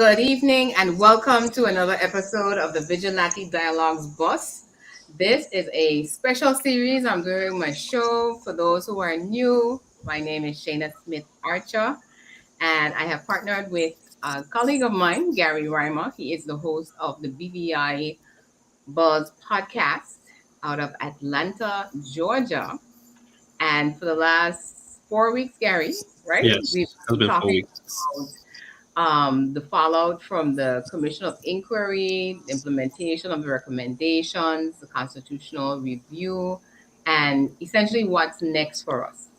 Good evening and welcome to another episode of the Vigilante Dialogues Bus. This is a special series I'm doing my show. For those who are new, my name is Shaina Smith Archer, and I have partnered with a colleague of mine, Gary Reimer. He is the host of the BVI Buzz podcast out of Atlanta, Georgia. And for the last 4 weeks, Gary, right? Yes, We've has been been four talking weeks. about the fallout from the Commission of Inquiry, the implementation of the recommendations, the constitutional review, and essentially what's next for us.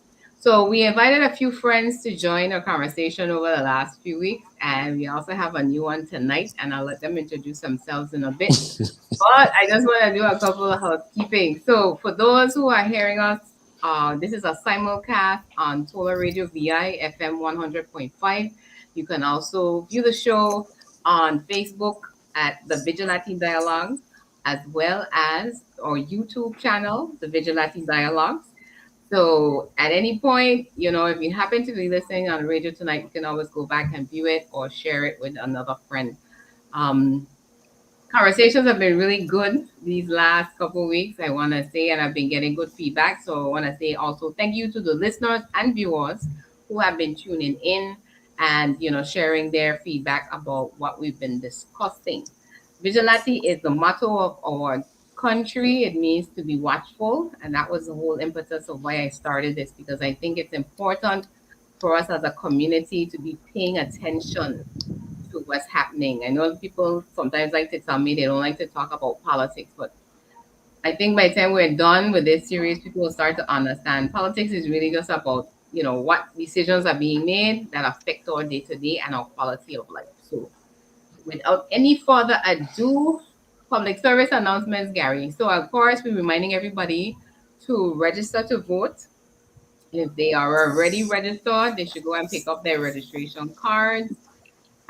So we invited a few friends to join our conversation over the last few weeks, and we also have a new one tonight, and I'll let them introduce themselves in a bit. But I just want to do a couple of housekeeping. So for those who are hearing us, this is a simulcast on Solar Radio VI FM 100.5. You can also view the show on Facebook at the Vigilante Dialogue, as well as our YouTube channel, the Vigilante Dialogues. So at any point, if you happen to be listening on the radio tonight, you can always go back and view it or share it with another friend. Um, Conversations have been really good these last couple of weeks, I want to say, and I've been getting good feedback. So I want to say also thank you to the listeners and viewers who have been tuning in and sharing their feedback about what we've been discussing. Vigilante is the motto of our country. It means to be watchful, and that was the whole impetus of why I started this, because I think it's important for us as a community to be paying attention to what's happening. I know people sometimes like to tell me they don't like to talk about politics, but I think by the time we're done with this series, people will start to understand politics is really just about, what decisions are being made that affect our day to day and our quality of life. So without any further ado, public service announcements, Gary. So of course, we're reminding everybody to register to vote. If they are already registered, they should go and pick up their registration cards.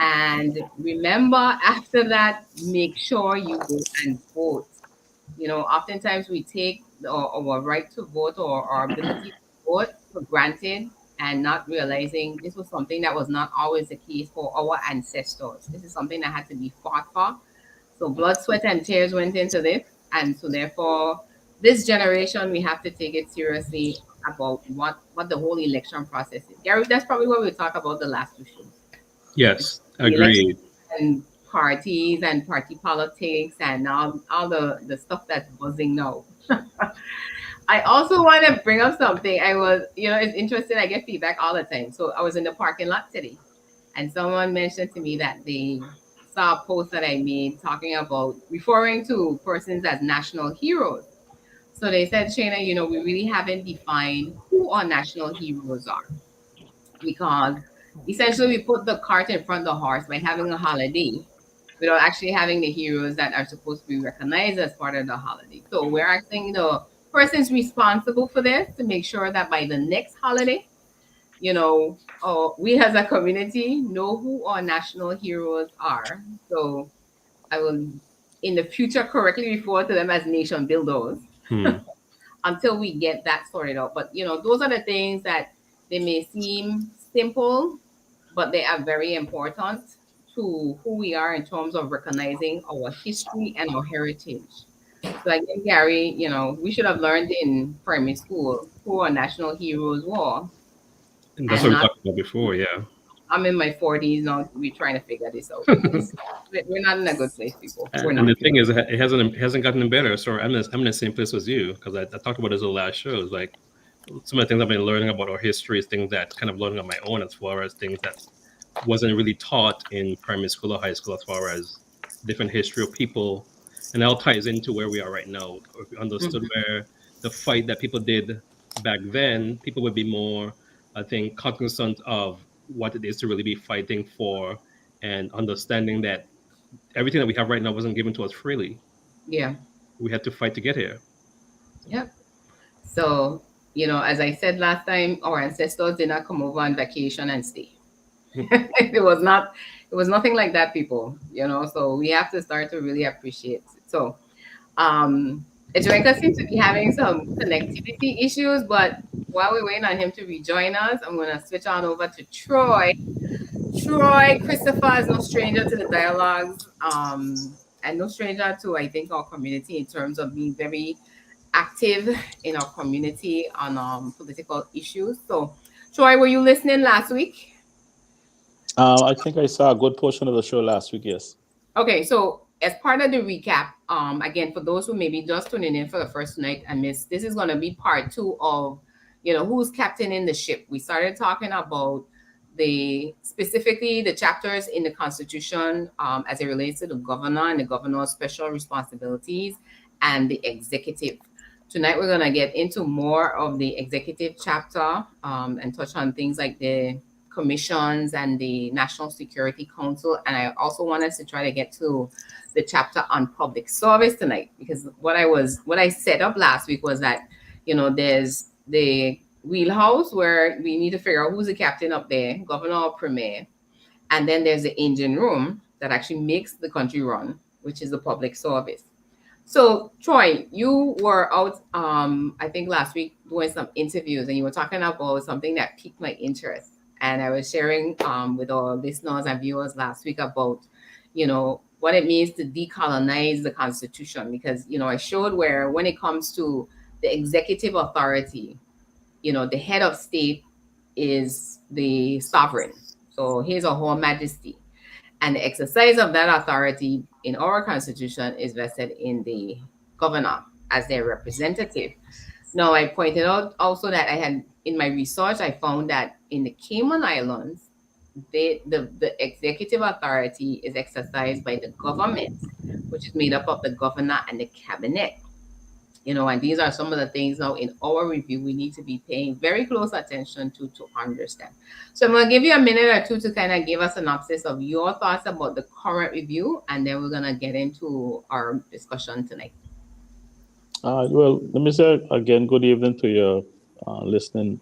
And remember, after that, make sure you go and vote. Oftentimes we take our right to vote or our ability to vote for granted and not realizing this was something that was not always the case for our ancestors. This is something that had to be fought for. So blood, sweat, and tears went into this. And so therefore, this generation, we have to take it seriously about what the whole election process is. Gary, that's probably what we talk about the last two shows. Yes, The election agreed. and parties and party politics and all the stuff that's buzzing now. I also want to bring up something. It's interesting. I get feedback all the time. So I was in the parking lot today, and someone mentioned to me that they saw a post that I made talking about referring to persons as national heroes. So they said, Shaina, we really haven't defined who our national heroes are, because essentially we put the cart in front of the horse by having a holiday without actually having the heroes that are supposed to be recognized as part of the holiday. So we're asking the persons responsible for this to make sure that by the next holiday, we as a community know who our national heroes are. So I will in the future correctly refer to them as nation builders Hmm. until we get that sorted out. But those are the things that they may seem simple, but they are very important to who we are in terms of recognizing our history and our heritage. So again, Gary, we should have learned in primary school who our national heroes were, And that's and what we not. talked about before. Yeah, I'm in my 40s now. We're trying to figure this out. We're not in a good place, people. We're and not. the thing is, it hasn't gotten better. So I'm in the same place as you because I talked about this in the last shows. Like some of the things I've been learning about our history is things that kind of learning on my own, as far as things that wasn't really taught in primary school or high school, as far as different history of people, and that all ties into where we are right now. If we understood Mhm. where the fight that people did back then, people would be more, I think, cognizant of what it is to really be fighting for, and understanding that everything that we have right now wasn't given to us freely. Yeah. We had to fight to get here. Yep. So, as I said last time, our ancestors did not come over on vacation and stay. It was nothing like that, people, so we have to start to really appreciate it. So, Jamaica seems to be having some connectivity issues, but while we're waiting on him to rejoin us, I'm going to switch on over to Troy. Troy Christopher is no stranger to the dialogues, and no stranger to, I think, our community in terms of being very active in our community on political issues. So, Troy, were you listening last week? I think I saw a good portion of the show last week. Yes. Okay, so as part of the recap, again, for those who may be just tuning in for the first night and missed, this is going to be part two of, who's captain in the ship. We started talking about specifically the chapters in the Constitution as it relates to the governor and the governor's special responsibilities and the executive. Tonight, we're going to get into more of the executive chapter and touch on things like the commissions and the National Security Council. And I also wanted to try to get to the chapter on public service tonight, because what I set up last week was that, there's the wheelhouse where we need to figure out who's the captain up there, governor or premier. And then there's the engine room that actually makes the country run, which is the public service. So, Troy, you were out, I think last week doing some interviews, and you were talking about something that piqued my interest. And I was sharing with our listeners and viewers last week about, what it means to decolonize the Constitution. Because, I showed where when it comes to the executive authority, the head of state is the sovereign. So he's a whole majesty. And the exercise of that authority in our Constitution is vested in the governor as their representative. Now, I pointed out also that in my research, I found that in the Cayman Islands, the executive authority is exercised by the government, which is made up of the governor and the cabinet. And these are some of the things now in our review we need to be paying very close attention to understand. So I'm going to give you a minute or two to kind of give a synopsis of your thoughts about the current review, and then we're going to get into our discussion tonight. Well, let me say again, good evening to your listening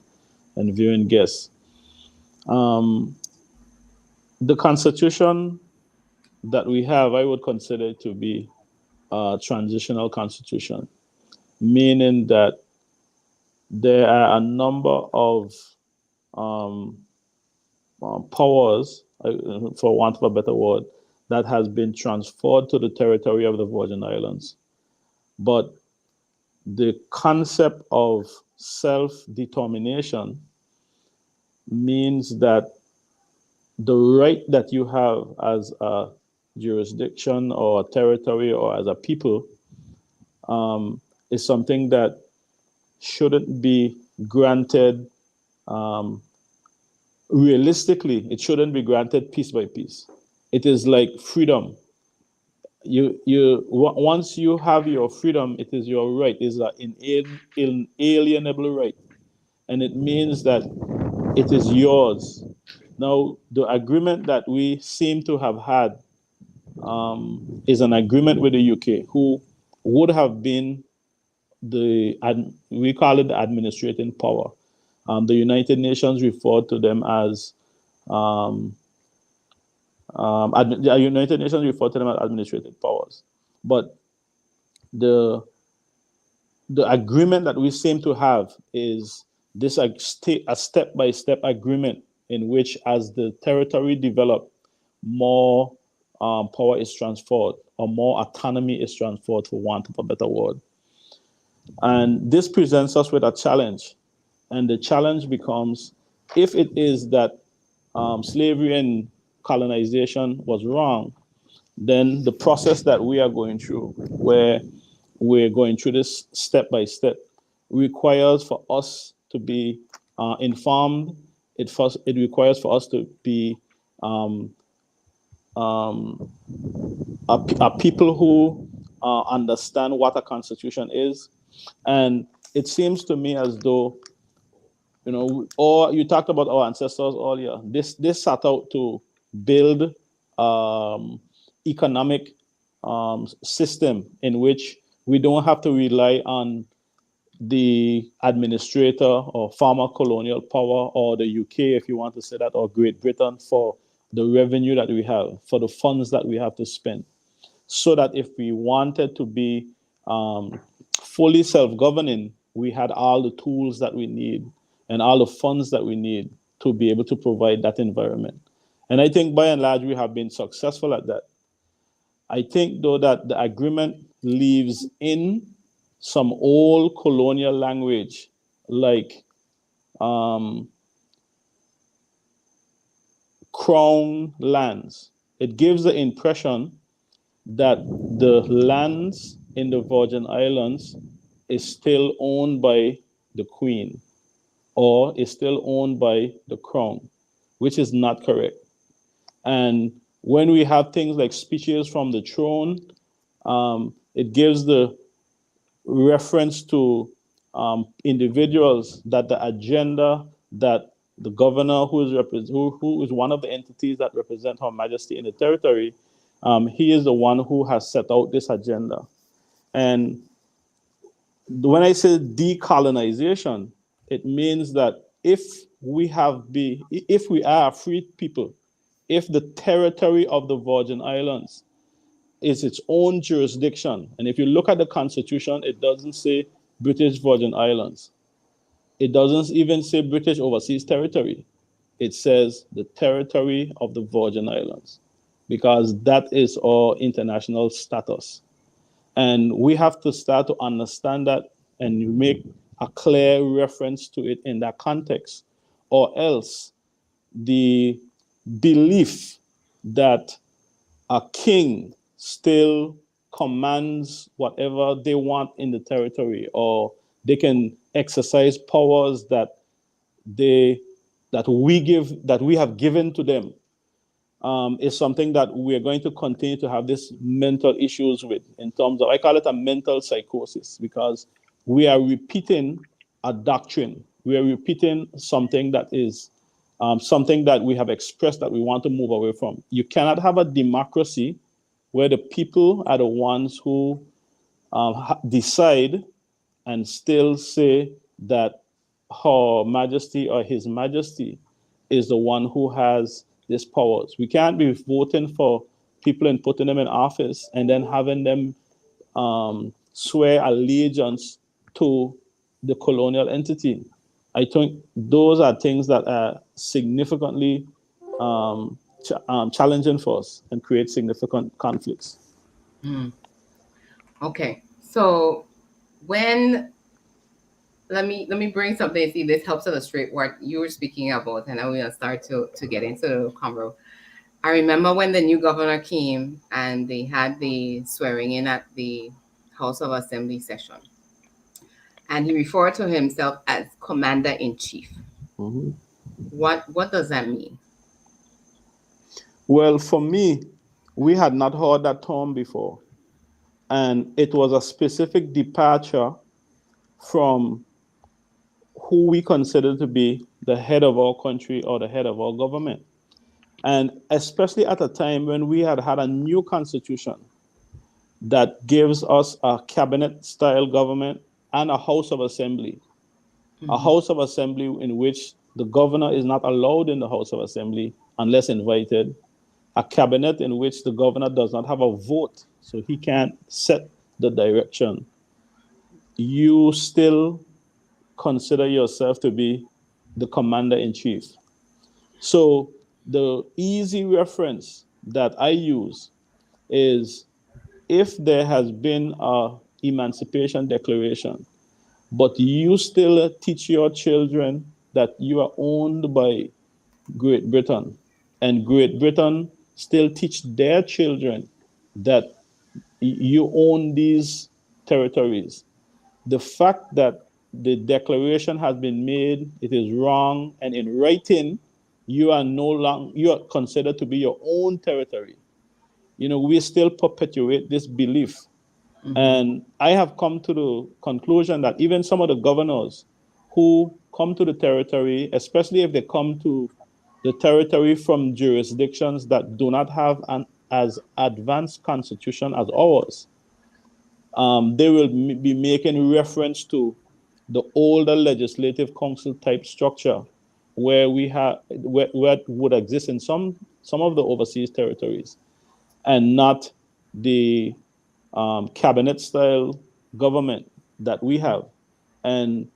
and viewing guests. The Constitution that we have, I would consider it to be a transitional constitution, meaning that there are a number of powers, for want of a better word, that has been transferred to the territory of the Virgin Islands. But the concept of self-determination means that the right that you have as a jurisdiction or a territory or as a people is something that shouldn't be granted realistically. It shouldn't be granted piece by piece. It is like freedom. Once you have your freedom, it is your right. It is an inalienable right, and it means that it is yours. Now, the agreement that we seem to have had is an agreement with the UK, who would have been we call it the administrating power. The United Nations referred to them as the United Nations referred to them as administrative powers. But the agreement that we seem to have is this a step-by-step agreement in which, as the territory develop, more power is transferred, or more autonomy is transferred, for want of a better word. And this presents us with a challenge. And the challenge becomes, if it is that slavery and colonization was wrong, then the process that we are going through, where we're going through this step by step, requires for us to be informed. It requires for us to be a people who understand what a constitution is. And it seems to me as though, or you talked about our ancestors earlier, this set out to build economic system in which we don't have to rely on the administrator or former colonial power, or the UK, if you want to say that, or Great Britain, for the revenue that we have, for the funds that we have to spend. So that if we wanted to be fully self-governing, we had all the tools that we need and all the funds that we need to be able to provide that environment. And I think by and large, we have been successful at that. I think, though, that the agreement leaves in some old colonial language like crown lands. It gives the impression that the lands in the Virgin Islands is still owned by the Queen or is still owned by the Crown, which is not correct. And when we have things like speeches from the throne, it gives the reference to individuals that the agenda that the governor, who is one of the entities that represent Her Majesty in the territory, he is the one who has set out this agenda. And when I say decolonization, it means that if we are a free people, if the territory of the Virgin Islands is its own jurisdiction, and if you look at the Constitution, it doesn't say British Virgin Islands. It doesn't even say British Overseas Territory. It says the territory of the Virgin Islands, because that is our international status. And we have to start to understand that and make a clear reference to it in that context, or else the belief that a king still commands whatever they want in the territory, or they can exercise powers that we have given to them, is something that we are going to continue to have this mental issues with, in terms of, I call it a mental psychosis, because we are repeating a doctrine. We are repeating something that is something that we have expressed that we want to move away from. You cannot have a democracy where the people are the ones who decide and still say that Her Majesty or His Majesty is the one who has these powers. We can't be voting for people and putting them in office and then having them swear allegiance to the colonial entity. I think those are things that are significantly challenging for us and create significant conflicts. Okay, so when let me bring something. See, this helps illustrate what you were speaking about, and I'm gonna start to get into the convo. I remember when the new governor came and they had the swearing in at the House of Assembly session, and he referred to himself as Commander in Chief. Mm-hmm. What does that mean? Well, for me, we had not heard that term before, and it was a specific departure from who we consider to be the head of our country or the head of our government. And especially at a time when we had a new constitution that gives us a cabinet-style government and a House of Assembly. A House of Assembly in which the governor is not allowed in the House of Assembly unless invited. A cabinet in which the governor does not have a vote, so he can't set the direction. You still consider yourself to be the commander-in-chief. So the easy reference that I use is, if there has been a Emancipation Declaration, but you still teach your children that you are owned by Great Britain, and Great Britain still teach their children that you own these territories, the fact that the declaration has been made, it is wrong, and in writing, you are considered to be your own territory. We still perpetuate this belief. And I have come to the conclusion that even some of the governors who come to the territory, especially if they come to the territory from jurisdictions that do not have an as advanced constitution as ours, they will be making reference to the older legislative council type structure where would exist in some of the overseas territories, and not the cabinet style government that we have. And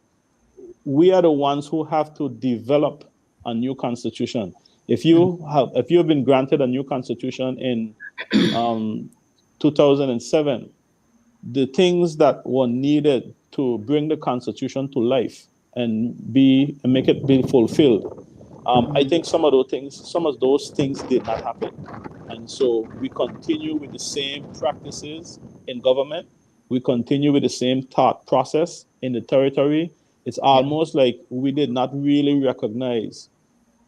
we are the ones who have to develop a new constitution. If you have been granted a new constitution in 2007, the things that were needed to bring the constitution to life and make it be fulfilled, I think some of those things did not happen, and so we continue with the same practices in government. We continue with the same thought process in the territory. It's almost like we did not really recognize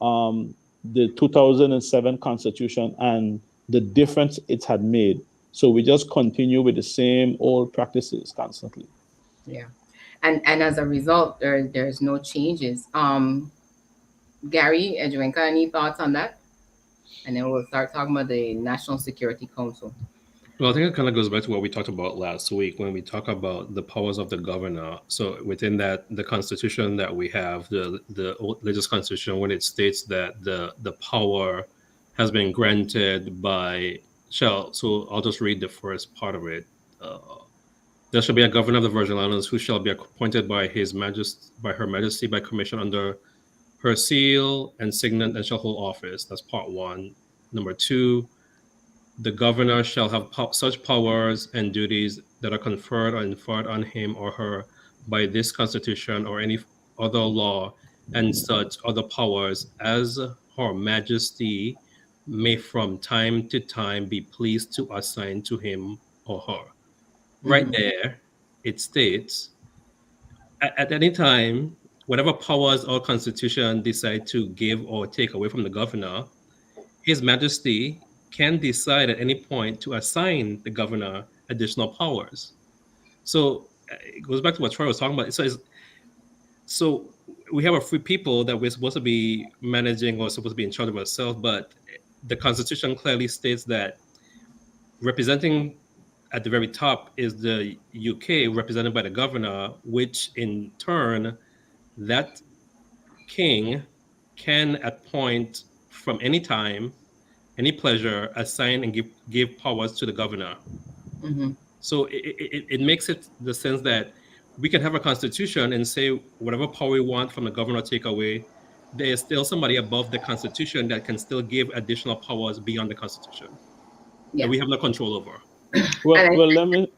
the 2007 constitution and the difference it had made. So we just continue with the same old practices constantly. Yeah. And as a result, there's no changes. Gary Edwinka, any thoughts on that? And then we'll start talking about the National Security Council. Well, I think it kind of goes back to what we talked about last week when we talk about the powers of the governor. So within that, the constitution that we have, the latest constitution, when it states that the power has been granted by so I'll just read the first part of it. There shall be a governor of the Virgin Islands who shall be appointed by Her Majesty by commission under her seal and signet and shall hold office. That's part one. Number two, the governor shall have such powers and duties that are conferred or inferred on him or her by this constitution or any other law, and such other powers as Her Majesty may from time to time be pleased to assign to him or her. Right there, it states, at any time, whatever powers our constitution decide to give or take away from the governor, His Majesty can decide at any point to assign the governor additional powers. So it goes back to what Troy was talking about. So we have a free people that we're supposed to be managing or supposed to be in charge of ourselves, but the Constitution clearly states that representing at the very top is the UK, represented by the governor, which in turn, that king can appoint from any time, any pleasure, assign and give powers to the governor. So it makes it the sense that we can have a constitution and say whatever power we want from the governor take away, there is still somebody above the constitution that can still give additional powers beyond the constitution that we have no control over. Well,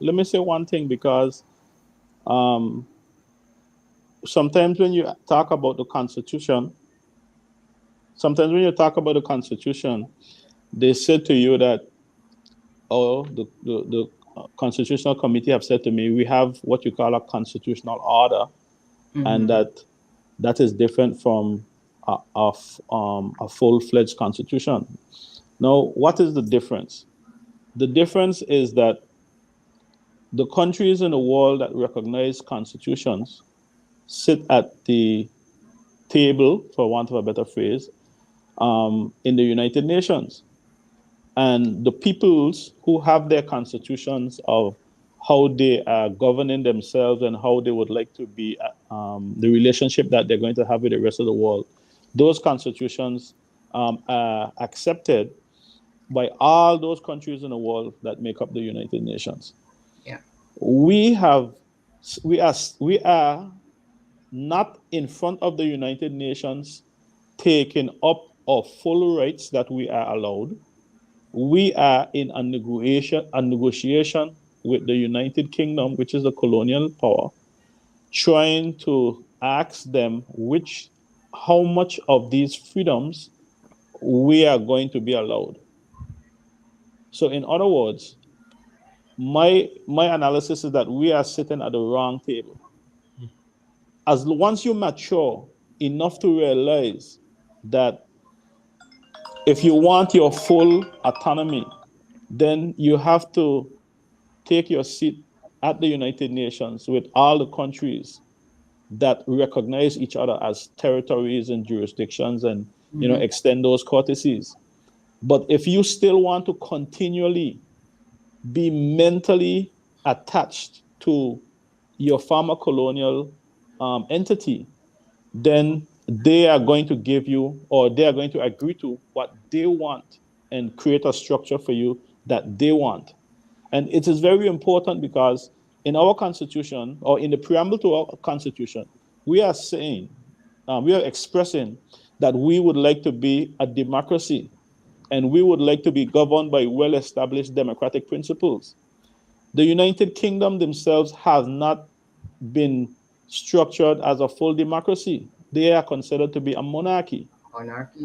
let me say one thing, because sometimes when you talk about the constitution, they said to you that, the Constitutional Committee have said to me, we have what you call a constitutional order, and that is different from a full-fledged constitution. Now, what is the difference? The difference is that the countries in the world that recognize constitutions sit at the table, for want of a better phrase, in the United Nations. And the peoples who have their constitutions of how they are governing themselves and how they would like to be, the relationship that they're going to have with the rest of the world, those constitutions are accepted by all those countries in the world that make up the United Nations. Yeah. We are not in front of the United Nations taking up our full rights that we are allowed. We are in a negotiation with the United Kingdom, which is the colonial power, trying to ask them how much of these freedoms we are going to be allowed. So in other words, my analysis is that we are sitting at the wrong table. Once you mature enough to realize that if you want your full autonomy, then you have to take your seat at the United Nations with all the countries that recognize each other as territories and jurisdictions, and extend those courtesies. But if you still want to continually be mentally attached to your former colonial entity, then they are going to give you, or they are going to agree to what they want and create a structure for you that they want. And it is very important, because in our constitution, or in the preamble to our constitution, we are saying, we are expressing that we would like to be a democracy and we would like to be governed by well-established democratic principles. The United Kingdom themselves have not been structured as a full democracy. They are considered to be a monarchy. Monarchy.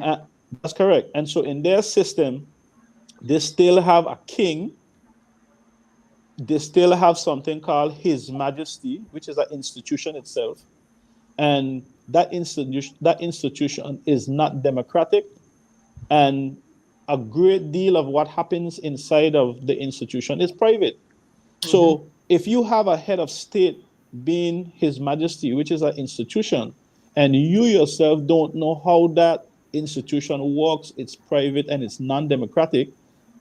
That's correct. And so in their system, they still have a king. They still have something called His Majesty, which is an institution itself. And that institution is not democratic. And a great deal of what happens inside of the institution is private. So if you have a head of state being His Majesty, which is an institution, and you yourself don't know how that institution works, it's private and it's non-democratic,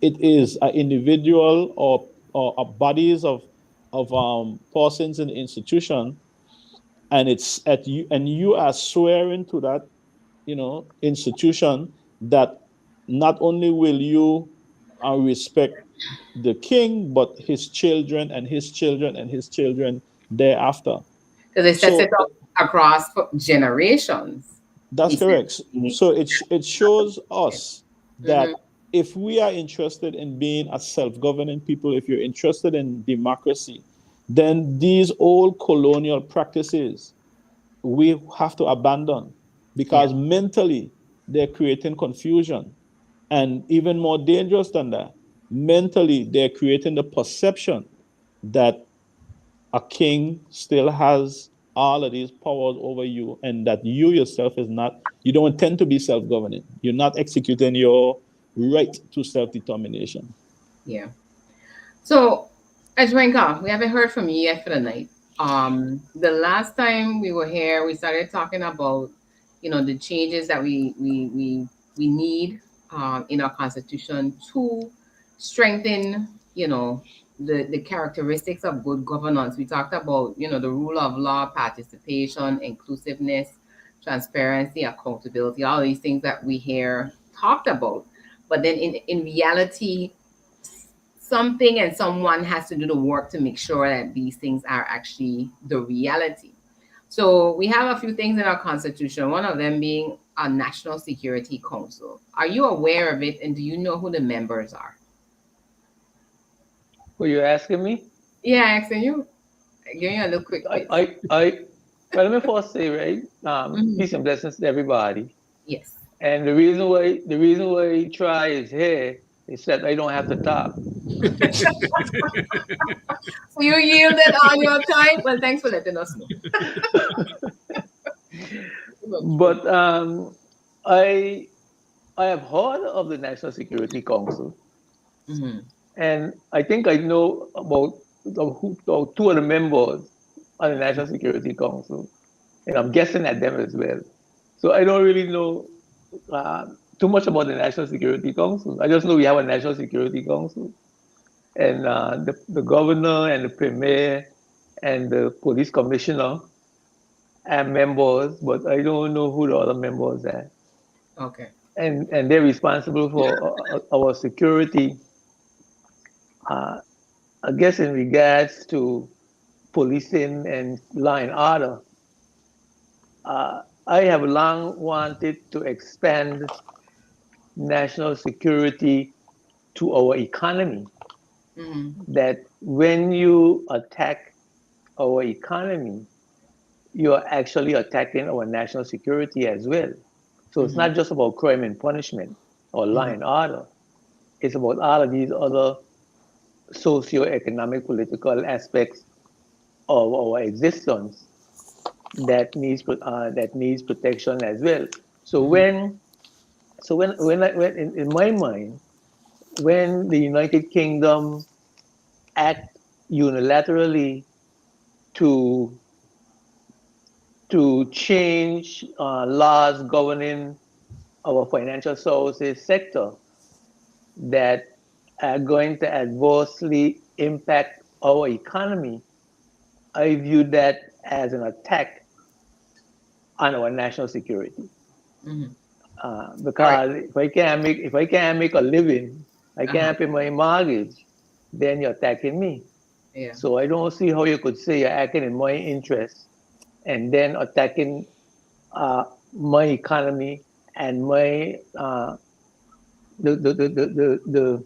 it is an individual or a bodies of persons in the institution, and it's at you, and you are swearing to that, institution, that not only will you respect the king, but his children and his children and his children thereafter. Because it sets it up across generations. That's correct. So it shows us that if we are interested in being a self-governing people, if you're interested in democracy, then these old colonial practices we have to abandon, because mentally they're creating confusion. And even more dangerous than that, mentally they're creating the perception that a king still has all of these powers over you, and that you yourself you don't intend to be self-governing. You're not executing your right to self-determination. Yeah. So, Ajwenka, we haven't heard from you yet for the night. The last time we were here, we started talking about, the changes that we need in our constitution to strengthen, the characteristics of good governance. We talked about, the rule of law, participation, inclusiveness, transparency, accountability, all these things that we hear talked about. But then in reality, something and someone has to do the work to make sure that these things are actually the reality. So we have a few things in our constitution, one of them being a National Security Council. Are you aware of it, and do you know who the members are? Were you asking me? Yeah, asking you. Giving you a little quick quiz. Well, let me first say, right, peace and blessings to everybody. Yes. And the reason why Try is here is that I don't have to talk. So you yielded all your time. Well, thanks for letting us know. But I have heard of the National Security Council, and I think I know about two of the members of the National Security Council, and I'm guessing at them as well. So I don't really know too much about the National Security Council. I just know we have a National Security Council, and the governor and the premier and the police commissioner are members, but I don't know who the other members are. Okay. And they're responsible for our security, I guess, in regards to policing and law and order. I have long wanted to expand national security to our economy. That when you attack our economy, you're actually attacking our national security as well. So it's not just about crime and punishment or law and order. It's about all of these other socio-economic, political aspects of our existence that needs protection as well. So when in my mind, when the United Kingdom act unilaterally to change laws governing our financial services sector that are going to adversely impact our economy, I view that as an attack on our national security. Because if I can't make a living, I can't pay my mortgage, then you're attacking me. Yeah. So I don't see how you could say you're acting in my interest and then attacking my economy and my the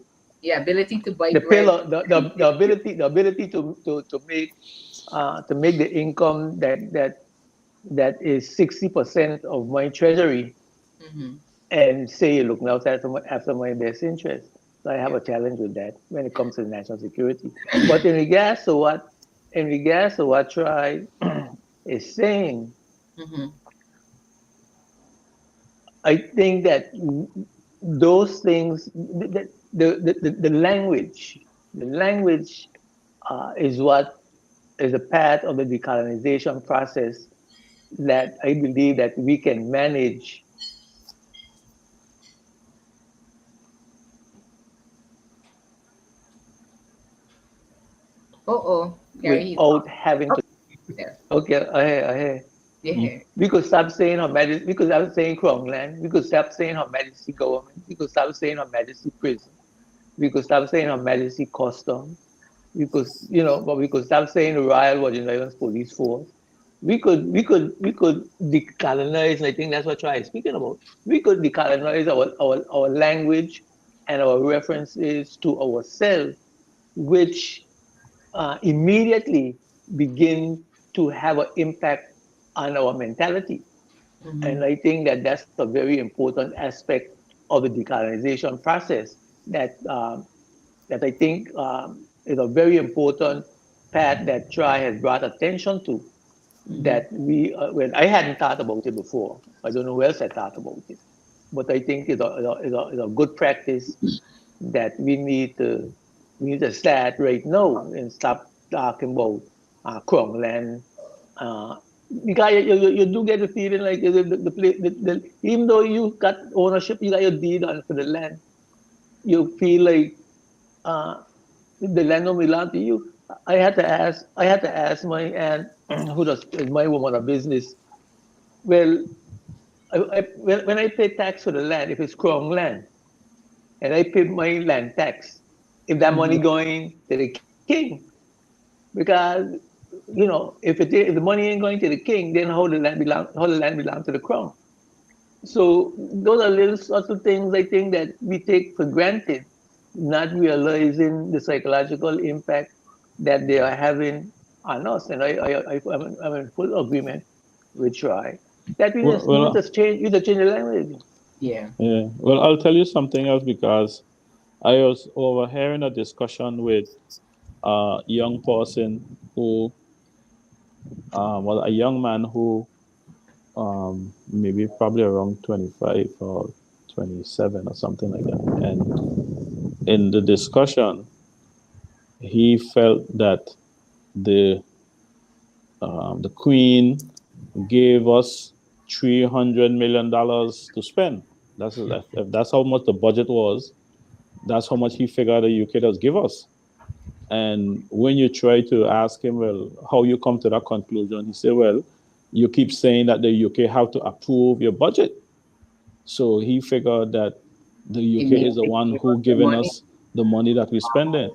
ability to buy the bread. pillar, the ability to make the income that is 60% of my treasury, and say looking out after my best interest. So I have Yeah. a challenge with that when it comes to national security. But in regards to what Troy is saying, Mm-hmm. I think that those things, the language is what is a part of the decolonization process that I believe that we can manage Oh, Gary, he's off. without having Oh, to. there. Okay, I hear. Yeah. We could stop saying Her Majesty. We could stop saying Crown Land. We could stop saying Her Majesty Government. We could stop saying Her Majesty Prison. We could stop saying Her Majesty Custom. But we could stop saying the Royal Virgin Islands Police Force. We could decolonize, and I think that's what Troy is speaking about. We could decolonize our language and our references to ourselves, which immediately begin to have an impact on our mentality. Mm-hmm. And I think that that's a very important aspect of the decolonization process that I think is a very important path that Troy has brought attention to. Mm-hmm. That when I hadn't thought about it before, I don't know who else had thought about it, but I think it's a good practice that we need to start right now and stop talking about Krongland. Uh, because you do get the feeling like even though you got ownership, you got your deed on for the land, you feel like uh, the land don't belong to you. I had to ask my aunt, who is my woman of business. Well, when I pay tax for the land, if it's Krong land, and I pay my land tax, if that money Mm-hmm. going to the king, because if the money ain't going to the king, then how the land belong to the crown. So those are little subtle things I think that we take for granted, not realizing the psychological impact that they are having on us. And I'm in full agreement with Troy that we Well, just need well, to change the language. Yeah. yeah. Well, I'll tell you something else because I was overhearing a discussion with a young person who, well, a young man who, maybe probably around 25 or 27 or something like that. And in the discussion, he felt that the the Queen gave us $300 million to spend. If that's how much the budget was. That's how much he figured the UK does give us. And when you try to ask him, well, how you come to that conclusion, he said, well, you keep saying that the UK have to approve your budget. So he figured that the It UK means is the they one give us who the giving money. us the money that we spending.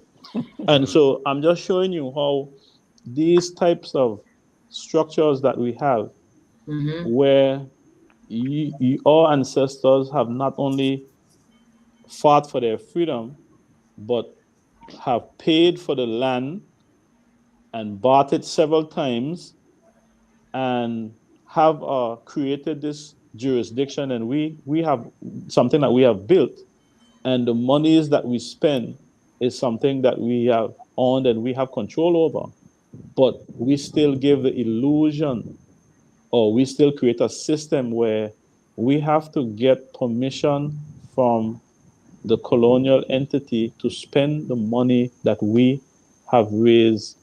And so I'm just showing you how these types of structures that we have, Mm-hmm. where our ancestors have not only fought for their freedom, but have paid for the land and bought it several times and have created this jurisdiction, and we have something that we have built, and the monies that we spend is something that we have owned and we have control over, but we still give the illusion, or we still create a system where we have to get permission from the colonial entity to spend the money that we have raised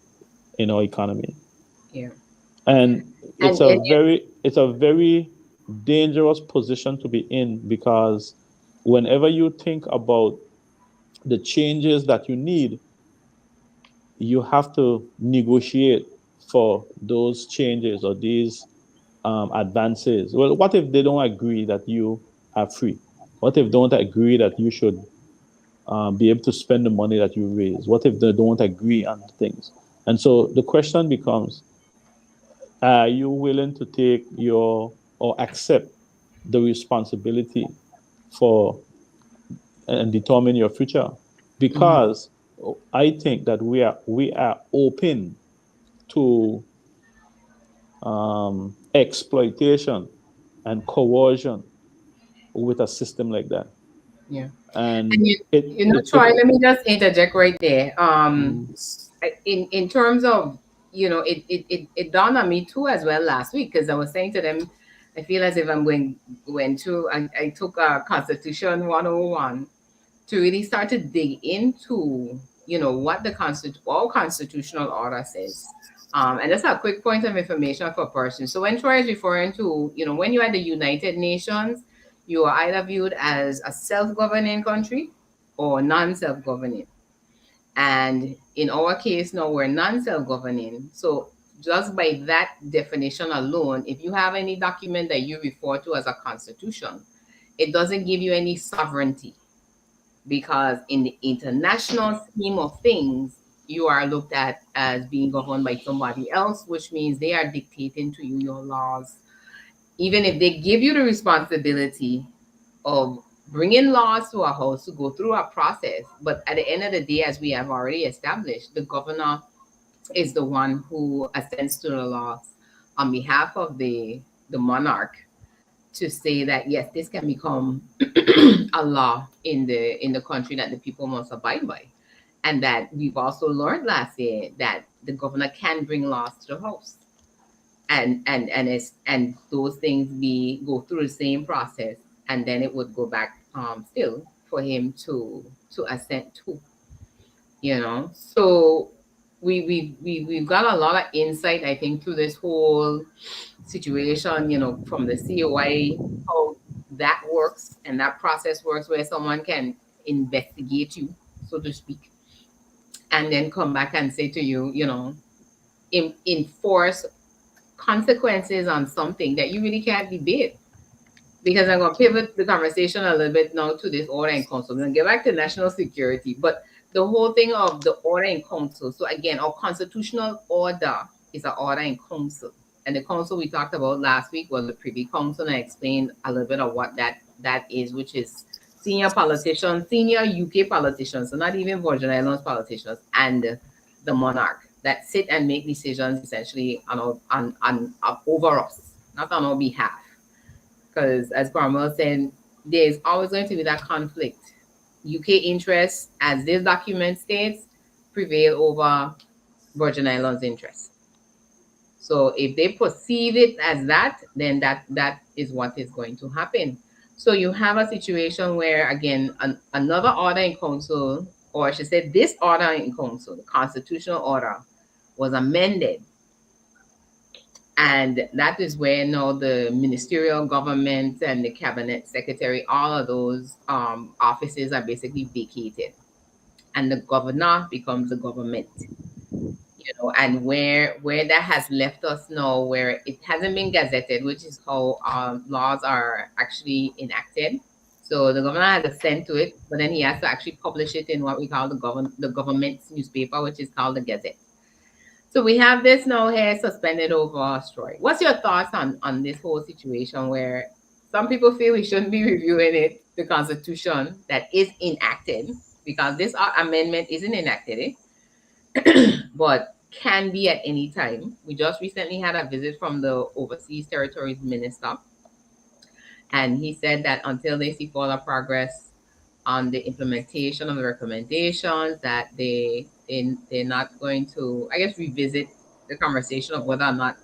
in our economy. Yeah. And And and it's a very dangerous position to be in, because whenever you think about the changes that you need, you have to negotiate for those changes or these advances. Well, what if they don't agree that you are free? What if they don't agree that you should be able to spend the money that you raise? What if they don't agree on things? And so the question becomes, are you willing to take or accept the responsibility for and determine your future, because I think that we are open to exploitation and coercion with a system like that. Yeah. And And Troy, let me just interject right there. In terms of, it dawned on me too as well last week, because I was saying to them, I feel as if I'm going to, I took a Constitution 101 to really start to dig into, what the all constitutional order says. And that's a quick point of information for a person. So when Troy is referring to, when you're at the United Nations, you are either viewed as a self-governing country or non-self-governing. And in our case now, we're non-self-governing. So just by that definition alone, if you have any document that you refer to as a constitution, it doesn't give you any sovereignty, because in the international scheme of things, you are looked at as being governed by somebody else, which means they are dictating to you your laws. Even if they give you the responsibility of bringing laws to a house to go through a process, but at the end of the day, as we have already established, the governor is the one who assents to the laws on behalf of the monarch, to say that yes, this can become a law in the country that the people must abide by. And that we've also learned last year that the governor can bring laws to the house, and those things go through the same process, and then it would go back still for him to assent to. So we've got a lot of insight, I think, through this whole situation, from the COI, how that works and that process works, where someone can investigate you, so to speak, and then come back and say to you, enforce consequences on something that you really can't debate. Because I'm going to pivot the conversation a little bit now to this order in council. I'm going to get back to national security, but the whole thing of the order in council. So again, our constitutional order is an order in council. And the council we talked about last week was the Privy Council, and I explained a little bit of what that is, which is senior politicians, senior UK politicians, so not even Virgin Islands politicians, and the monarch that sit and make decisions essentially on over us, not on our behalf. Because as Carmel said, there's always going to be that conflict. UK interests, as this document states, prevail over Virgin Islands interests. So if they perceive it as that, then that is what is going to happen. So you have a situation where, again, another order in council, or I should say this order in council, the constitutional order, was amended. And that is where now the ministerial government and the cabinet secretary, all of those offices are basically vacated. And the governor becomes the government. And where that has left us now, where it hasn't been gazetted, which is how laws are actually enacted. So the governor has assent to it, but then he has to actually publish it in what we call the government's newspaper, which is called the Gazette. So we have this now here suspended over Troy. What's your thoughts on this whole situation, where some people feel we shouldn't be reviewing it, the Constitution that is enacted, because this amendment isn't enacted, but can be at any time. We just recently had a visit from the Overseas Territories Minister, and he said that until they see further progress on the implementation of the recommendations, that they're not going to, I guess, revisit the conversation of whether or not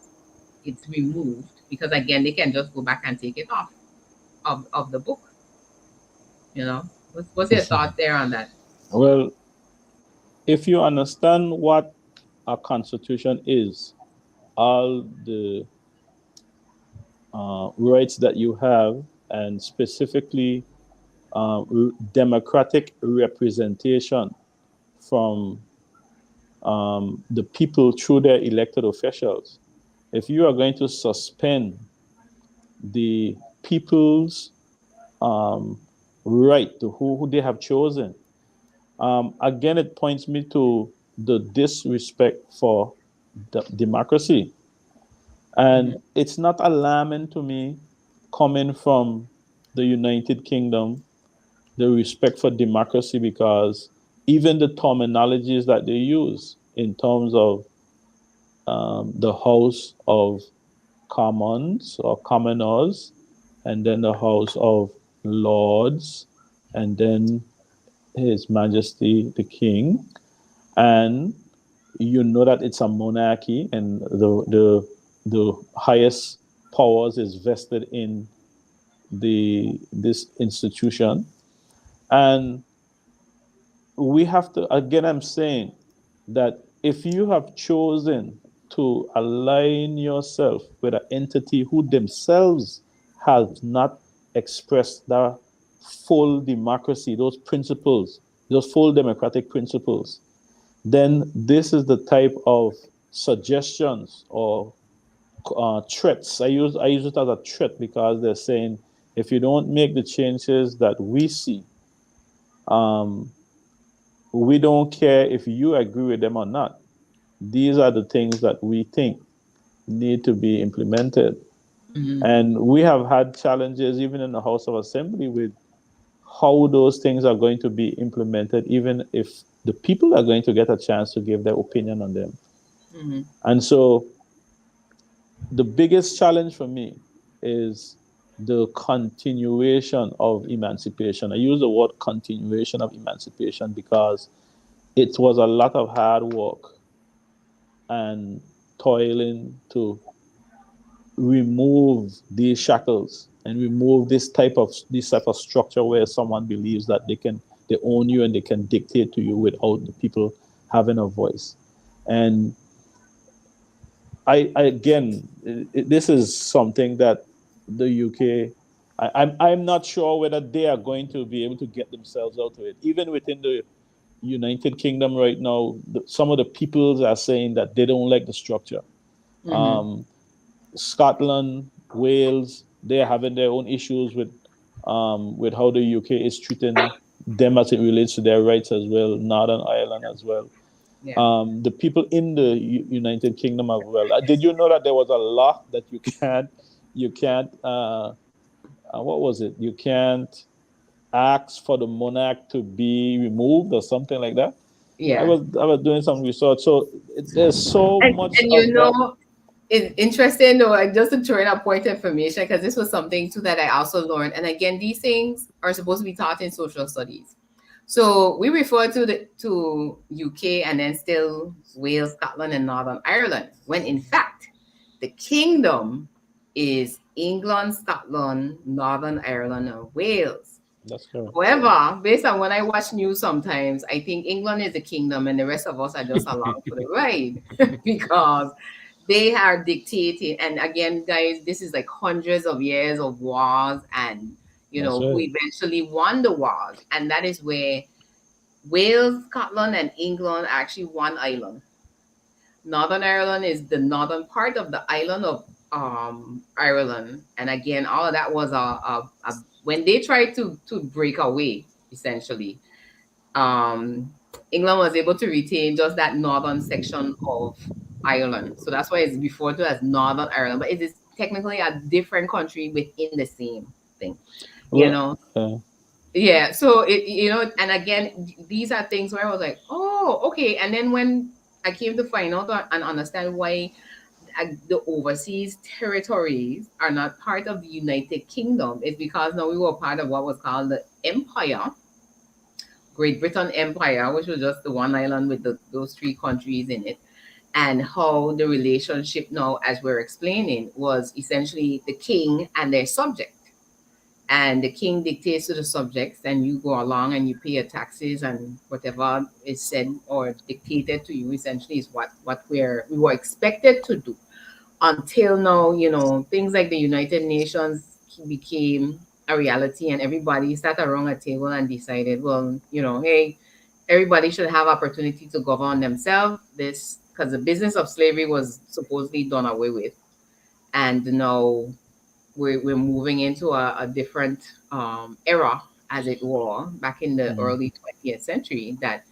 it's removed, because again, they can just go back and take it off of the book. What's your thought there on that? Well, if you understand what a constitution is, all the rights that you have, and specifically democratic representation from the people through their elected officials. If you are going to suspend the people's right to who they have chosen, again, it points me to the disrespect for democracy. And it's not alarming to me coming from the United Kingdom, the respect for democracy, because even the terminologies that they use in terms of the House of Commons or Commoners, and then the House of Lords, and then His Majesty the King, and you know that it's a monarchy, and the highest powers is vested in this institution. And we have to, again, I'm saying that if you have chosen to align yourself with an entity who themselves have not expressed that full democracy, those principles, those full democratic principles, then this is the type of suggestions or threats. I use it as a threat because they're saying if you don't make the changes that we see, we don't care if you agree with them or not. These are the things that we think need to be implemented. And we have had challenges even in the House of Assembly with how those things are going to be implemented, even if the people are going to get a chance to give their opinion on them. And so the biggest challenge for me is the continuation of emancipation. I use the word continuation of emancipation because it was a lot of hard work and toiling to remove these shackles and remove this type of structure where someone believes that they own you and they can dictate to you without the people having a voice. And this is something that the UK, I'm not sure whether they are going to be able to get themselves out of it. Even within the United Kingdom right now, some of the peoples are saying that they don't like the structure. Scotland, Wales, they're having their own issues with how the UK is treating them as it relates to their rights as well, Northern Ireland as well. Yeah. The people in the United Kingdom as well. Did you know that there was a law that you can't what was it? You can't ask for the monarch to be removed or something like that. Yeah. I was doing some research. So there's so much. And you know, it's interesting though, just to throw in a point of information, because this was something too that I also learned. And again, these things are supposed to be taught in social studies. So we refer to UK and then still Wales, Scotland, and Northern Ireland, when in fact the kingdom is England, Scotland, Northern Ireland, and Wales. That's correct. However, based on when I watch news sometimes, I think England is the kingdom and the rest of us are just along for the ride because they are dictating. And again, guys, this is like hundreds of years of wars and who eventually won the wars. And that is where Wales, Scotland, and England are actually one island. Northern Ireland is the northern part of the island of Ireland. And again, all of that was when they tried to break away, essentially, England was able to retain just that northern section of Ireland. So that's why it's referred to as Northern Ireland. But it is technically a different country within the same thing. Yeah. So and again, these are things where I was like, oh, okay. And then when I came to find out and understand why the overseas territories are not part of the United Kingdom, it's because now we were part of what was called the Empire, Great Britain Empire, which was just the one island with those three countries in it. And how the relationship now, as we're explaining, was essentially the king and their subject. And the king dictates to the subjects, and you go along and you pay your taxes, and whatever is said or dictated to you essentially is what we were expected to do. Until now, things like the United Nations became a reality, and everybody sat around a table and decided, well, hey, everybody should have opportunity to govern themselves. Because the business of slavery was supposedly done away with, and now we're moving into a different era, as it were, back in the early 20th century, that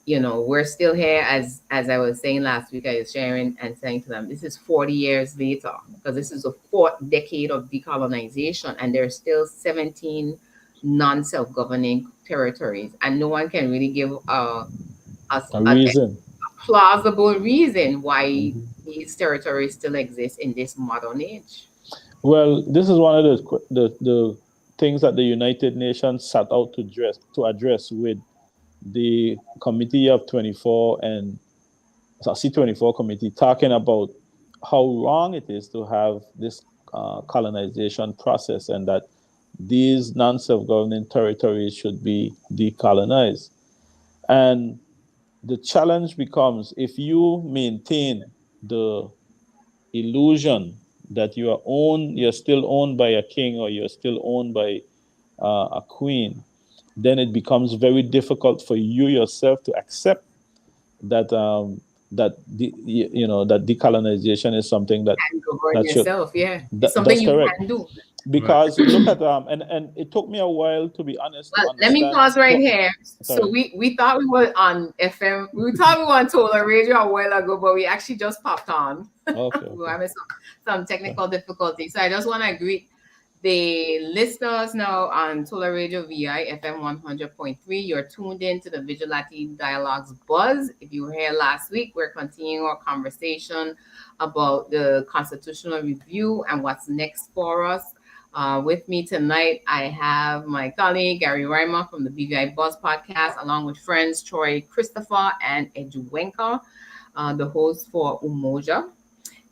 we're still here, as I was saying last week. I was sharing and saying to them, this is 40 years later, because this is the fourth decade of decolonization, and there's still 17 non-self-governing territories, and no one can really give A a reason. plausible reason why Mhm. these territories still exist in this modern age. Well, this is one of the things that the United Nations set out to address with the Committee of 24 and C24 committee, talking about how wrong it is to have this colonization process, and that these non-self-governing territories should be decolonized. And the challenge becomes, if you maintain the illusion that you're still owned by a king, or you're still owned by a queen, then it becomes very difficult for you yourself to accept that that decolonization is something And govern that should yourself, yeah. It's something that's you correct. can do. Right. Because look at and it took me a while, to be honest, to Well, let me understand. pause right here. So Sorry. we thought we were on FM. We thought we were on Tola Radio a while ago, but we actually just popped on. Okay, We were okay. having some technical difficulties. So I just want to greet the listeners now on Tola Radio VI FM 100.3. You're tuned in to the Vigilate Dialogues Buzz. If you were here last week, we're continuing our conversation about the constitutional review and what's next for us. With me tonight, I have my colleague Gary Reimer from the BVI Buzz podcast, along with friends Troy Christopher and Edjuwenka, the host for Umoja.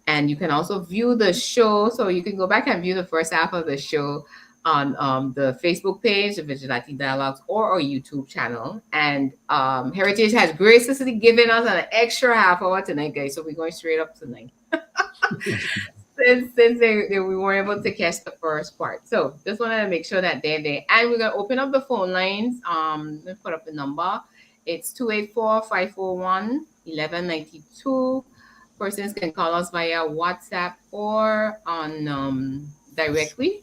And you can also view the show. So you can go back and view the first half of the show on the Facebook page, the Vigilante Dialogues, or our YouTube channel. And Heritage has graciously given us an extra half hour tonight, guys. So we're going straight up tonight. Since we weren't able to catch the first part. So just wanted to make sure that they're there. And we're going to open up the phone lines. Let me put up the number. It's 284-541-1192. Persons can call us via WhatsApp or on directly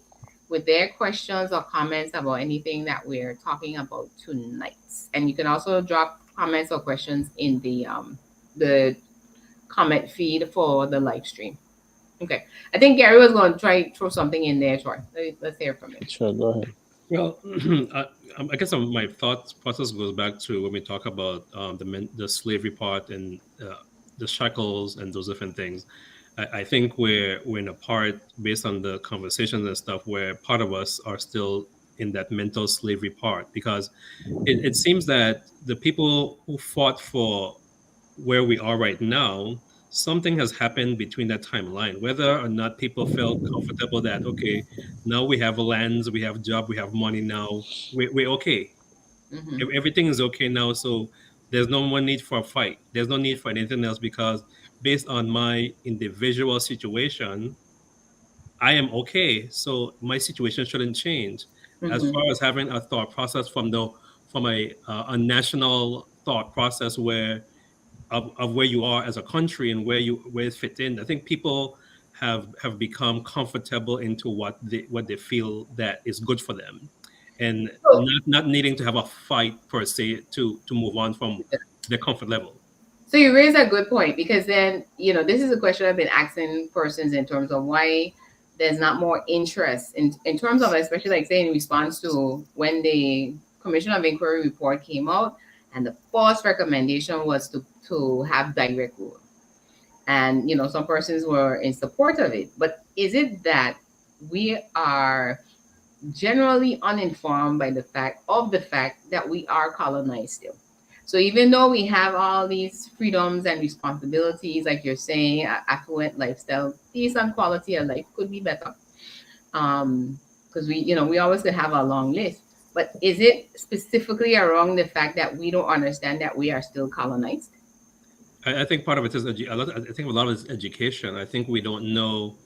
with their questions or comments about anything that we're talking about tonight. And you can also drop comments or questions in the comment feed for the live stream. Okay. I think Gary was going to try to throw something in there, Troy. Let's hear from him. Sure, go ahead. Well, I guess my thought process goes back to when we talk about the slavery part and the shackles and those different things. I think we're in a part, based on the conversations and stuff, where part of us are still in that mental slavery part, because it seems that the people who fought for where we are right now, something has happened between that timeline, whether or not people felt comfortable that, okay, now we have lands, we have job, we have money now, we're okay. Mm-hmm. Everything is okay now, so there's no more need for a fight. There's no need for anything else, because based on my individual situation, I am okay. So my situation shouldn't change. As Mm-hmm. far as having a thought process from a national thought process of where you are as a country and where it fit in, I think people have become comfortable into what they feel that is good for them, and So, not needing to have a fight per se to move on from their comfort level. so you raise a good point, because then, this is a question I've been asking persons in terms of why there's not more interest in terms of, especially like say in response to when the Commission of Inquiry report came out, and the first recommendation was to have direct rule. And, some persons were in support of it. But is it that we are generally uninformed by the fact that we are colonized still? So even though we have all these freedoms and responsibilities, like you're saying, affluent lifestyle, decent quality of life could be better. Because we always could have a long list. But is it specifically around the fact that we don't understand that we are still colonized? I think part of it is I think a lot of it is education. I think we don't know.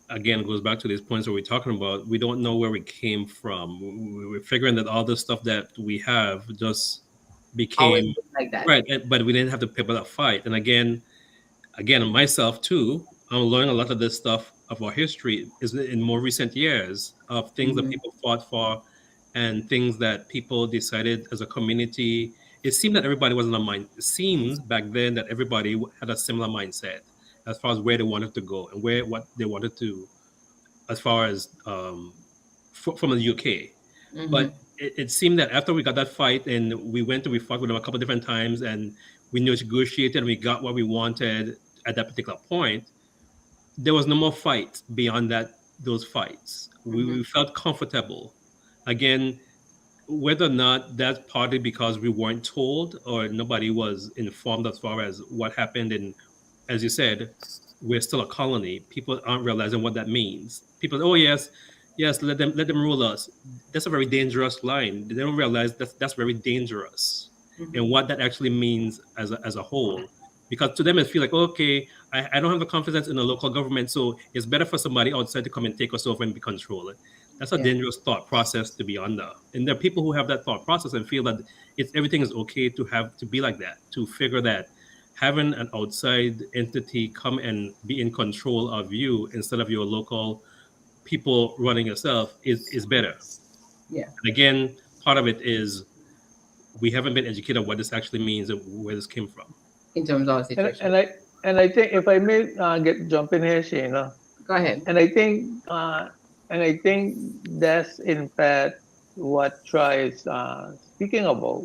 Again, it goes back to these points that we're talking about. We don't know where we came from. We're figuring that all the stuff that we have just Always became been like that. right, but we didn't have to pick up that fight. And again, myself too, I'm learning a lot of this stuff of our history is in more recent years, of things that Mhm. people fought for and things that people decided as a community it seemed that everybody was in a mind. It seemed back then that everybody had a similar mindset as far as where they wanted to go and what they wanted to, as far as from the UK. But it seemed that after we got that fight and we fought with them a couple of different times and we negotiated and we got what we wanted at that particular point, there was no more fight beyond those fights. We felt comfortable. Again, whether or not that's partly because we weren't told or nobody was informed as far as what happened. And as you said, we're still a colony. People aren't realizing what that means. People, oh yes, let them rule us. That's a very dangerous line. They don't realize that's very dangerous and what that actually means as a whole. Because to them it feels like, okay, I don't have the confidence in the local government, so it's better for somebody outside to come and take us over and be controlled. That's a dangerous thought process to be under. And there are people who have that thought process and feel that everything is okay to be like that, to figure that having an outside entity come and be in control of you instead of your local people running yourself is better. Yeah. And again, part of it is we haven't been educated on what this actually means and where this came from. In terms of our situation. And I think if I may jump in here, Shaina. Go ahead. And I think that's in fact what Troy is speaking about.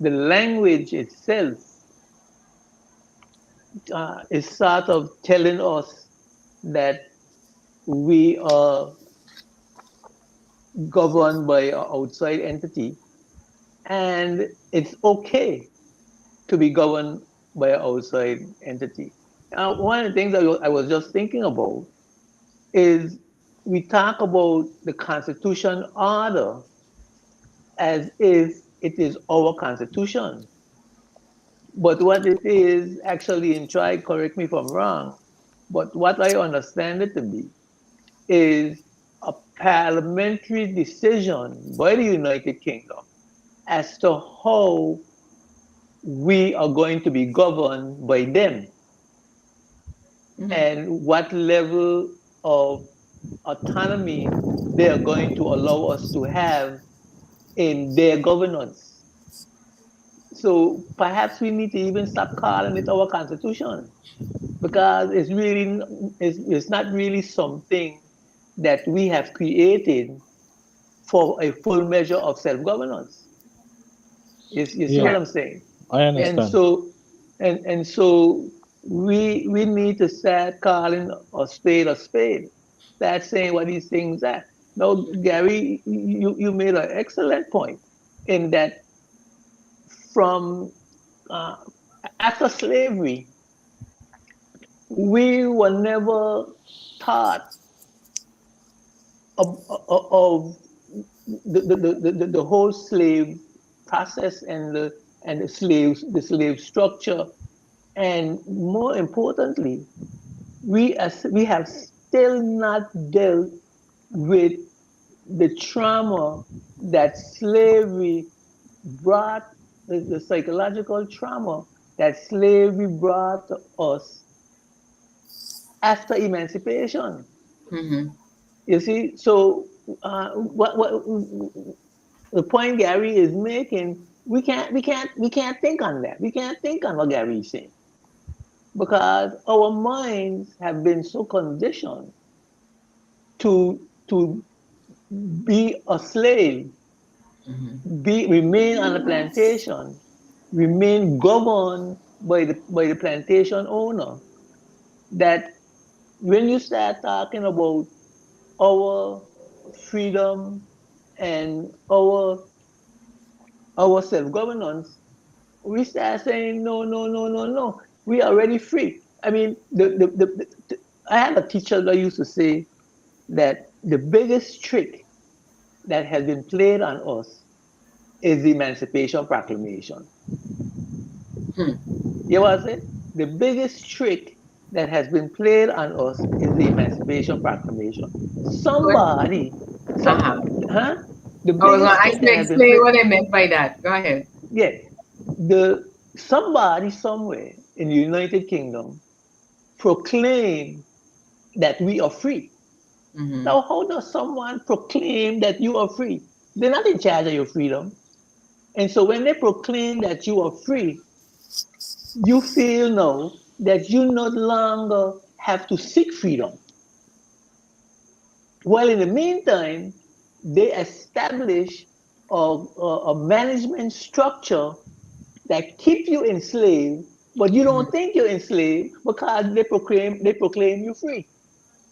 The language itself is sort of telling us that we are governed by an outside entity, and it's okay to be governed by an outside entity. One of the things I was just thinking about is we talk about the Constitution order as if it is our Constitution. But what it is actually, and try correct me if I'm wrong, but what I understand it to be is a parliamentary decision by the United Kingdom as to how we are going to be governed by them and what level of autonomy they are going to allow us to have in their governance. So perhaps we need to even stop calling it our Constitution, because it's not really something that we have created for a full measure of self-governance. You see what I'm saying? I understand. And so we need to start calling a spade a spade. Start saying what these things are. Now, Gary, you made an excellent point in that from after slavery, we were never taught of the whole slave process and the slave structure, and more importantly, we have still not dealt with the trauma that slavery brought, the psychological trauma that slavery brought to us after emancipation. You see, so what the point Gary is making, we can't think on that. We can't think on what Gary is saying, because our minds have been so conditioned to be a slave, remain on a plantation, remain governed by the plantation owner, that when you start talking about our freedom and our self-governance, we start saying no, we are already free. I mean, I had a teacher that used to say that the biggest trick that has been played on us is the Emancipation Proclamation. You know what I said? The biggest trick that has been played on us is the Emancipation Proclamation. Somebody, I explain what I meant by that. Go ahead. Yeah, somebody somewhere in the United Kingdom proclaimed that we are free. Now, how does someone proclaim that you are free? They're not in charge of your freedom. And so when they proclaim that you are free, you feel now that you no longer have to seek freedom. While in the meantime, they establish a management structure that keep you enslaved, but you don't think you're enslaved because they proclaim you free.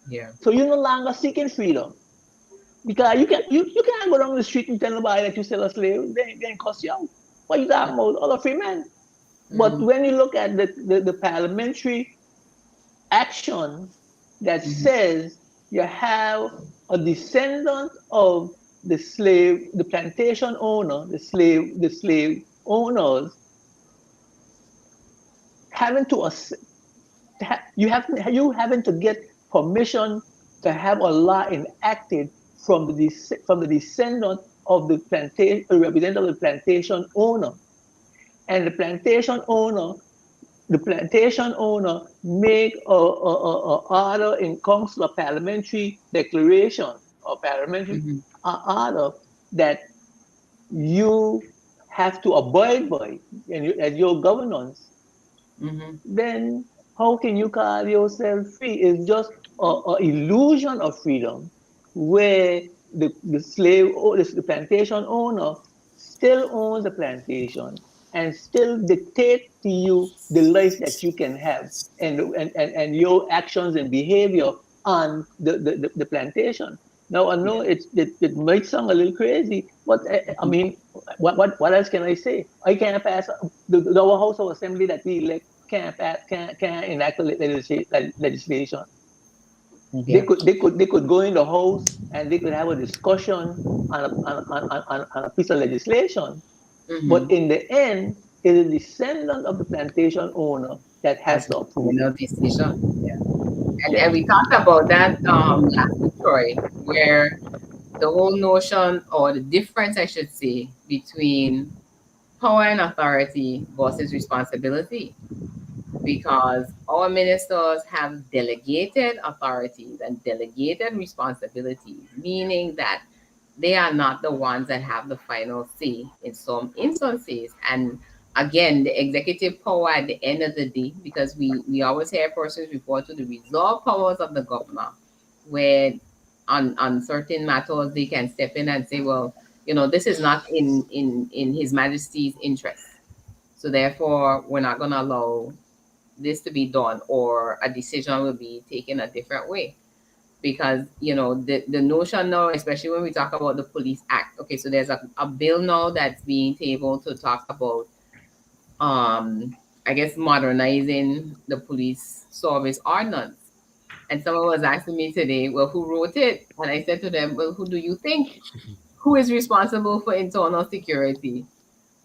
Yeah. So you're no longer seeking freedom. Because you can't go down the street and tell nobody that you're still a slave, they ain't cuss you out. What you talking about? All a free man. But when you look at the parliamentary action that says you have a descendant of the plantation owner, the slave owners having to you having to get permission to have a law enacted from the descendant of the plantation, representative of the plantation owner, and the plantation owner make a order in council, a parliamentary declaration or parliamentary order that you have to abide by as your governance. Then how can you call yourself free? It's just a illusion of freedom where the plantation owner still owns the plantation and still dictate to you the life that you can have and your actions and behavior on the plantation. Now I know it might sound a little crazy, but I mean, what else can I say? I can't pass our House of Assembly that we elect can't enact legislation. They Yeah. could go in the house and they could have a discussion on a piece of legislation, but in the end, it is the descendant of the plantation owner that has That's to the approve it. final decision. Yeah. And Yeah. and we talked about that last week, Troy, where the whole notion or the difference, I should say, between power and authority versus responsibility, because our ministers have delegated authorities and delegated responsibilities, meaning that they are not the ones that have the final say in some instances. And again, the executive power at the end of the day, because we always hear persons report to the resolved powers of the governor, where on certain matters they can step in and say, well, this is not in His Majesty's interest. So therefore, we're not going to allow this to be done, or a decision will be taken a different way. Because the notion now, especially when we talk about the Police Act, okay, so there's a bill now that's being tabled to talk about I guess modernizing the police service ordinance. And someone was asking me today, well, who wrote it? And I said to them, well, who do you think, who is responsible for internal security?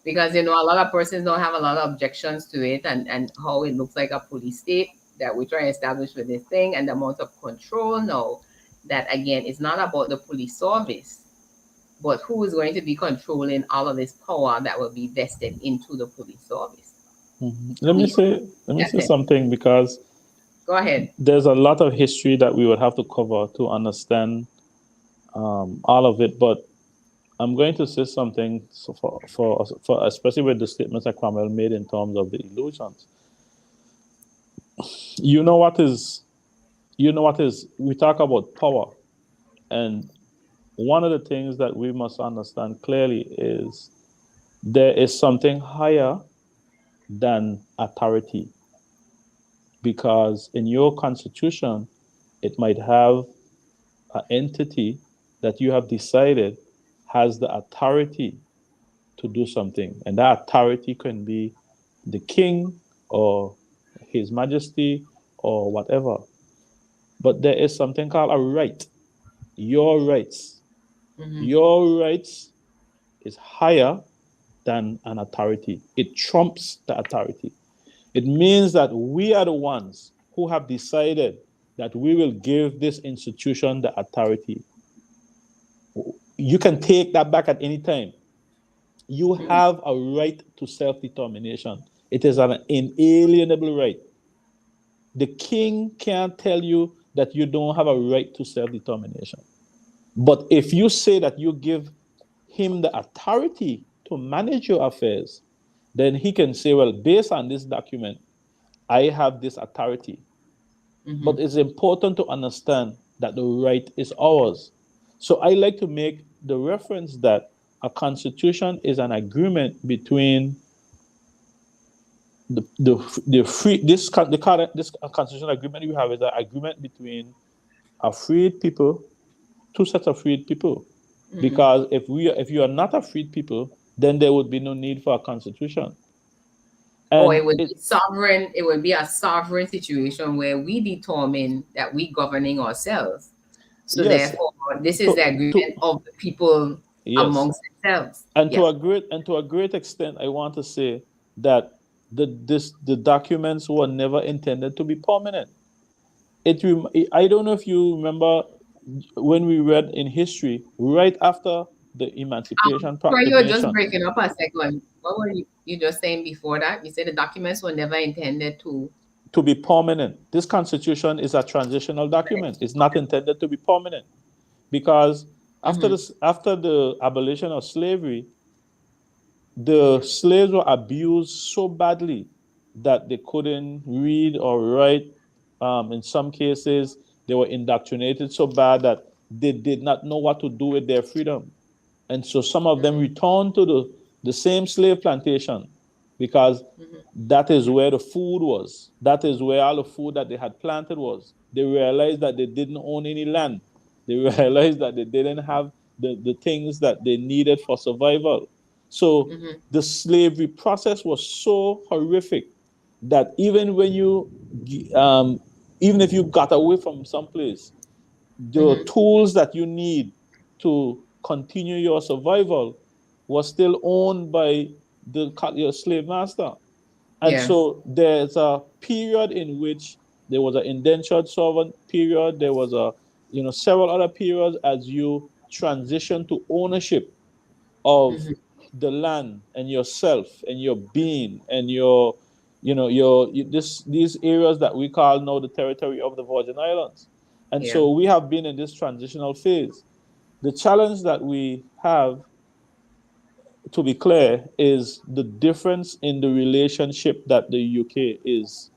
Because a lot of persons don't have a lot of objections to it, and how it looks like a police state that we try to establish with this thing, and the amount of control now that, again, it's not about the police service, but who is going to be controlling all of this power that will be vested into the police service. Let me say something, because Go ahead. there's a lot of history that we would have to cover to understand all of it. But I'm going to say something for especially with the statements that Cromwell made in terms of the illusions. What is we talk about power, and one of the things that we must understand clearly is there is something higher than authority, because in your constitution it might have an entity that you have decided has the authority to do something, and that authority can be the king or His Majesty or whatever. But there is something called a right. Your rights. Your rights is higher than an authority. It trumps the authority. It means that we are the ones who have decided that we will give this institution the authority. You can take that back at any time. You have a right to self-determination. It is an inalienable right. The king can't tell you that you don't have a right to self-determination. But if you say that you give him the authority to manage your affairs, then he can say, well, based on this document, I have this authority. But it's important to understand that the right is ours. So I like to make the reference that a constitution is an agreement between the free this constitutional agreement we have is an agreement between a freed people, two sets of freed people. Because if you are not a freed people, then there would be no need for a constitution. Or it would be sovereign. It would be a sovereign situation where we determine that we governing ourselves. So yes, therefore, this is the agreement of the people amongst themselves. And to a great extent, I want to say that the documents were never intended to be permanent. I don't know if you remember when we read in history, right after the Emancipation Proclamation. You were just breaking up a second. What were you just saying before that? You said the documents were never intended to be permanent. This constitution is a transitional document. It's not intended to be permanent. Because after the abolition of slavery, the slaves were abused so badly that they couldn't read or write. In some cases, they were indoctrinated so bad that they did not know what to do with their freedom. And so some of them returned to the same slave plantation because that is where the food was. That is where all the food that they had planted was. They realized that they didn't own any land. They realized that they didn't have the things that they needed for survival. So the slavery process was so horrific that even when even if you got away from someplace, the tools that you need to continue your survival was still owned by your slave master. And so there's a period in which there was an indentured servant period. There was several other periods as you transition to ownership of the land and yourself and your being and these areas that we call now the territory of the Virgin Islands. And so we have been in this transitional phase. The challenge that we have, to be clear, is the difference in the relationship that the UK is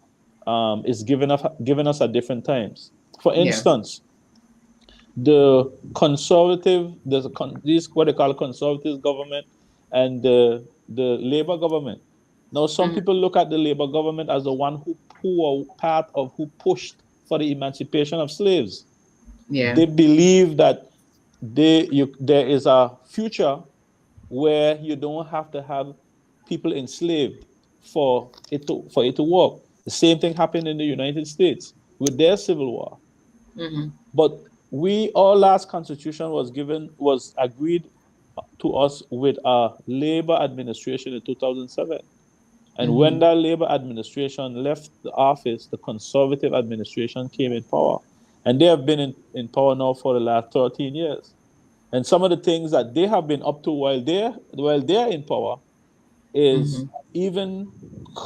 giving us at different times. For instance, the conservative, this what they call conservative government and the Labour government. Now, some people look at the Labour government as the one who pushed for the emancipation of slaves. They believe that there is a future where you don't have to have people enslaved for it to work. The same thing happened in the United States with their Civil War. But our last constitution was agreed to us with a Labour administration in 2007. And when that Labour administration left the office, the Conservative administration came in power. And they have been in power now for the last 13 years. And some of the things that they have been up to while they're in power is even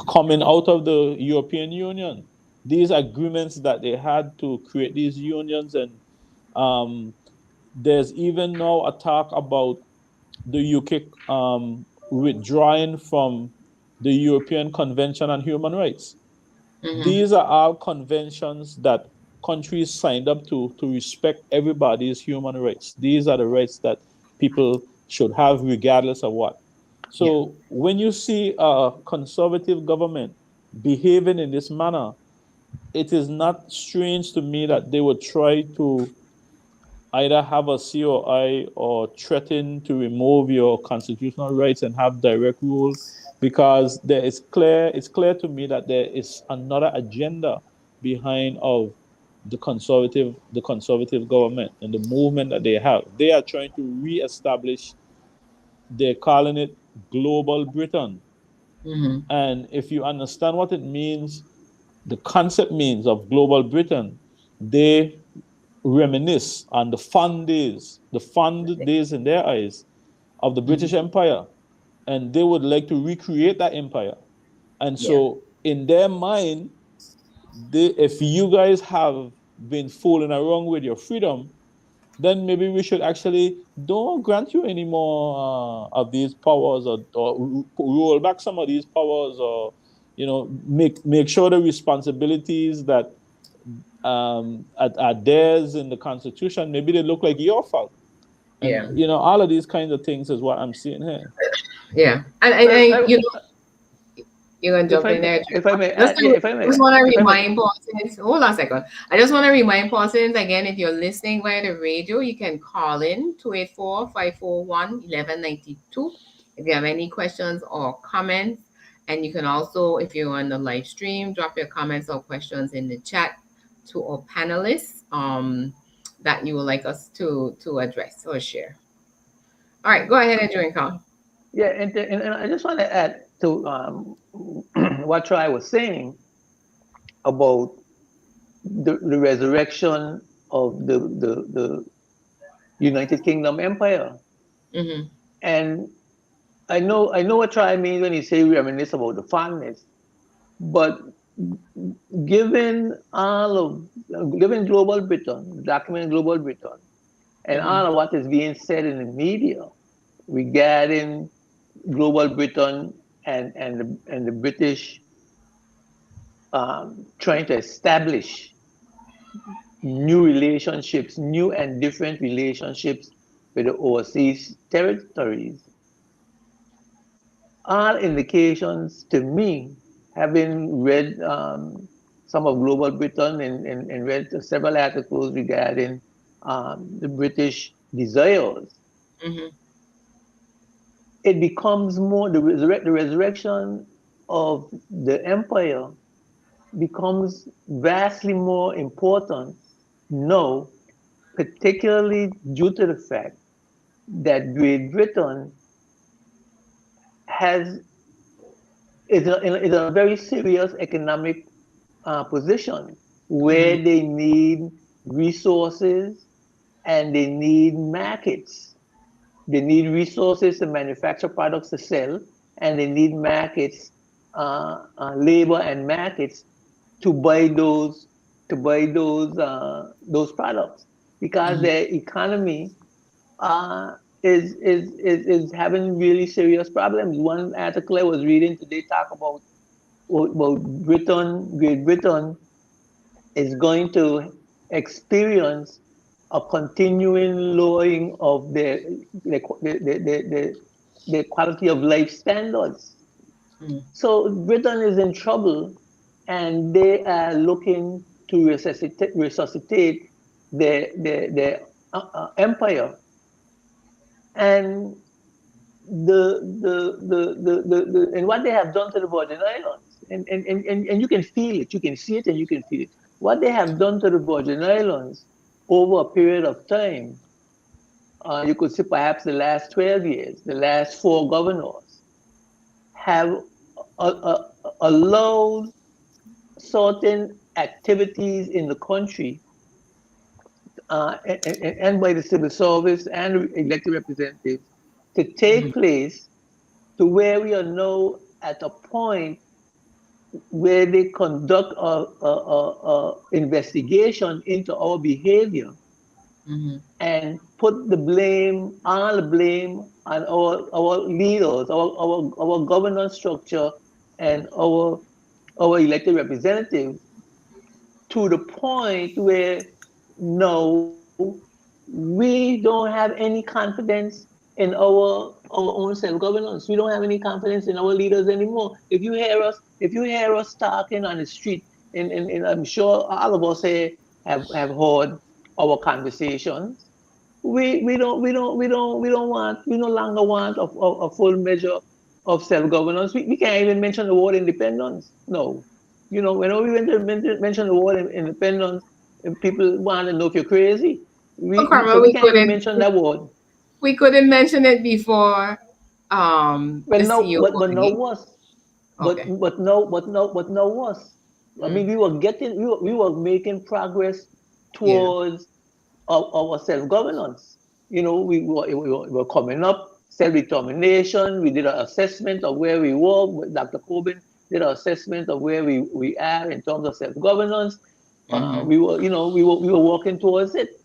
coming out of the European Union. These agreements that they had to create these unions, and there's even now a talk about the UK withdrawing from the European Convention on Human Rights. These are all conventions that countries signed up to respect everybody's human rights. These are the rights that people should have regardless of what. So when you see a conservative government behaving in this manner, it is not strange to me that they would try to either have a COI or threaten to remove your constitutional rights and have direct rule, because it's clear to me that there is another agenda behind of the conservative government and the movement that they have. They are trying to reestablish, they're calling it Global Britain. And if you understand what it means, the concept means of Global Britain, they reminisce on the fond days in their eyes of the British Empire, and they would like to recreate that empire. And so in their mind, if you guys have been fooling around with your freedom, then maybe we should actually don't grant you any more of these powers, or roll back some of these powers, or make sure the responsibilities that are theirs in the Constitution, maybe they look like your fault. Yeah. And all of these kinds of things is what I'm seeing here. Yeah. Well, And you're gonna if jump in I there. if I may Just, add, yeah, if I may, just want to if I may, remind persons. Hold on a second. I just want to remind persons again. If you're listening via the radio, you can call in 284-541-1192 if you have any questions or comments. And you can also, if you're on the live stream, drop your comments or questions in the chat to our panelists that you would like us to address or share. All right, go ahead and join, Carl. yeah, and I just want to add to what Troy was saying about the resurrection of the United Kingdom Empire. Mm-hmm. And I know what Troy means when he say reminisce about the fondness, but given given Global Britain, document Global Britain, and Mm-hmm. all of what is being said in the media regarding Global Britain and the British trying to establish new relationships, new and different relationships with the overseas territories. All indications to me, having read some of Global Britain and read several articles regarding the British desires, Mm-hmm. it becomes more the resurrection of the empire becomes vastly more important now, particularly due to the fact that Great Britain has is a very serious economic position Mm-hmm. where they need resources and they need markets. They need resources to manufacture products to sell, and they need markets, labor and markets to buy those products because Mm-hmm. their economy is having really serious problems. One article I was reading today talk about Great Britain is going to experience a continuing lowering of their quality of life standards. Mm-hmm. So Britain is in trouble, and they are looking to resuscitate their empire. And and what they have done to the Virgin Islands, and you can feel it, you can see it, and you can feel it. What they have done to the Virgin Islands over a period of time, you could see perhaps the last 12 years, the last four governors have allowed certain activities in the country and by the civil service and elected representatives to take place to where we are now at a point where they conduct a investigation into our behavior Mm-hmm. and put all the blame on our leaders, our governance structure, and our elected representatives to the point where no, we don't have any confidence in our own self-governance. We don't have any confidence in our leaders anymore. If you hear us talking on the street, and I'm sure all of us here have heard our conversations, we no longer want a full measure of self-governance. We can't even mention the word independence. No. Whenever we mention the word independence, people want to know if you're crazy. So, So Carmel, we can't even mention that word. we couldn't mention it before Well, the no, CEO but no came. was, Okay. but no was. I mean, Mm. we were making progress Yeah. towards our self-governance. We were coming up, self-determination. We did an assessment of where we were. Dr. Coben did an assessment of where we are in terms of self-governance. Mm-hmm. We were working towards it.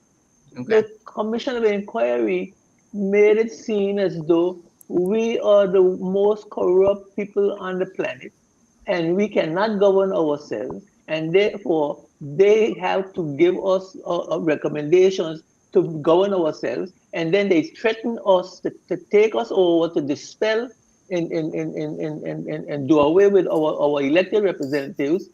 Okay. the Commission of Inquiry made it seem as though we are the most corrupt people on the planet and we cannot govern ourselves, and therefore they have to give us recommendations to govern ourselves, and then they threaten us to take us over to dispel and do away with our elected representatives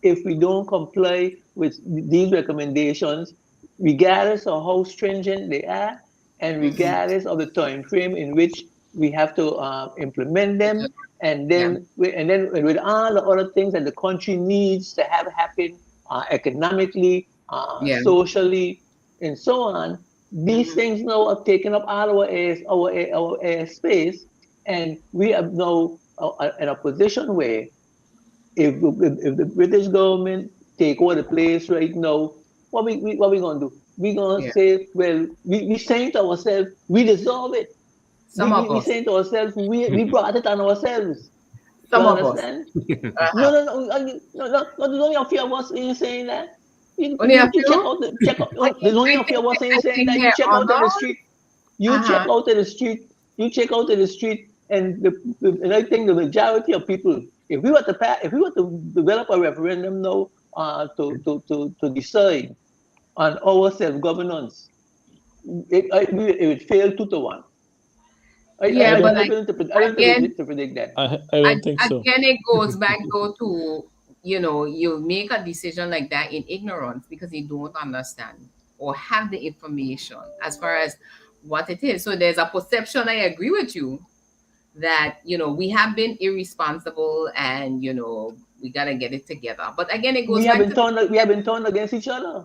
if we don't comply with these recommendations, regardless of how stringent they are, and Mm-hmm. regardless of the time frame in which we have to implement them, and Yeah. then with all the other things that the country needs to have happen economically, Yeah. socially, and so on. These Mm-hmm. things now are taking up all our space, and we are now in a position where if the British government take over the place right now, what we gonna do? We gonna Yeah. say, well, we saying to ourselves, we deserve it. Some of We us. saying to ourselves, we brought it on ourselves. You Some of us. understand? Uh-huh. There's only a few of us in saying that. Only a You check few. out I there's only a few think of us in I saying think that. You they're check out in the honored. street. You check Uh-huh. out in the street. You check out in the street, and and I think the majority of people, if we were to develop a referendum now, to decide on our self governance, it would fail 2 to 1. Yeah, I but don't. I'm willing again, to predict that. I don't think so. again, it goes back though to, you make a decision like that in ignorance because you don't understand or have the information as far as what it is. So there's a perception. I agree with you that we have been irresponsible and we gotta get it together. But again, it goes back to We have been turned against each other.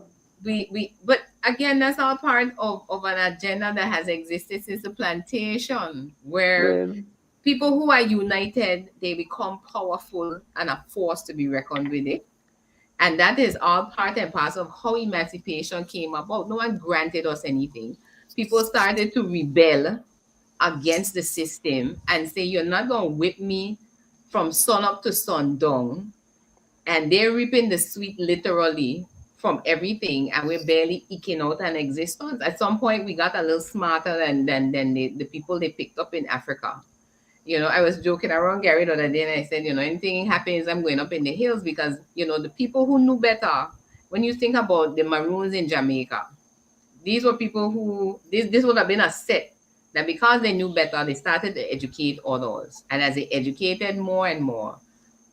but again, that's all part of an agenda that has existed since the plantation, where Well, people who are united, they become powerful and a force to be reckoned with it. And that is all part and parcel of how emancipation came about. No one granted us anything. People started to rebel against the system and say, you're not going to whip me from sun up to sundown. And they're reaping the sweet literally from everything. And we're barely eking out an existence. At some point, we got a little smarter than the people they picked up in Africa. I was joking around Gary the other day and I said, anything happens, I'm going up in the hills because, the people who knew better, when you think about the Maroons in Jamaica, these were people who, this would have been a set that because they knew better, they started to educate others. And as they educated more and more,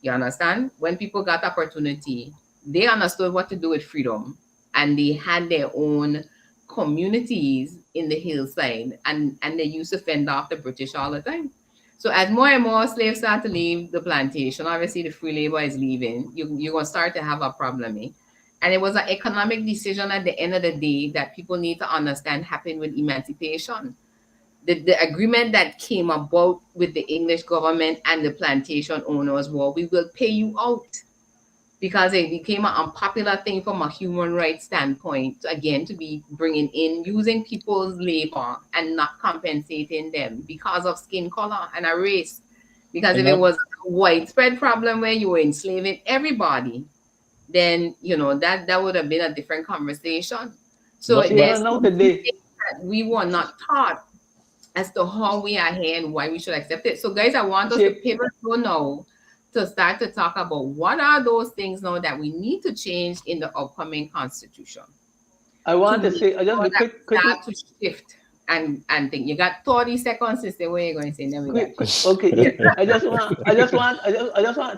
you understand? When people got opportunity, they understood what to do with freedom and they had their own communities in the hillside and they used to fend off the British all the time. So as more and more slaves start to leave the plantation, obviously the free labor is leaving. You're going to start to have a problem. And it was an economic decision at the end of the day that people need to understand happened with emancipation. The agreement that came about with the English government and the plantation owners was, we will pay you out, because it became an unpopular thing from a human rights standpoint, again, to be bringing in, using people's labor and not compensating them because of skin color and a race. Because if And it not was a widespread problem where you were enslaving everybody, then that would have been a different conversation. So but see, but there's now some today, things that we were not taught as to how we are here and why we should accept it. So guys, I want us to see, pivot to now to start to talk about what are those things now that we need to change in the upcoming constitution I to want to make say, I just sure be that we quickly, start to shift and think. You got 30 seconds to say what you're going to say, and then we got you. okay, yeah. I just want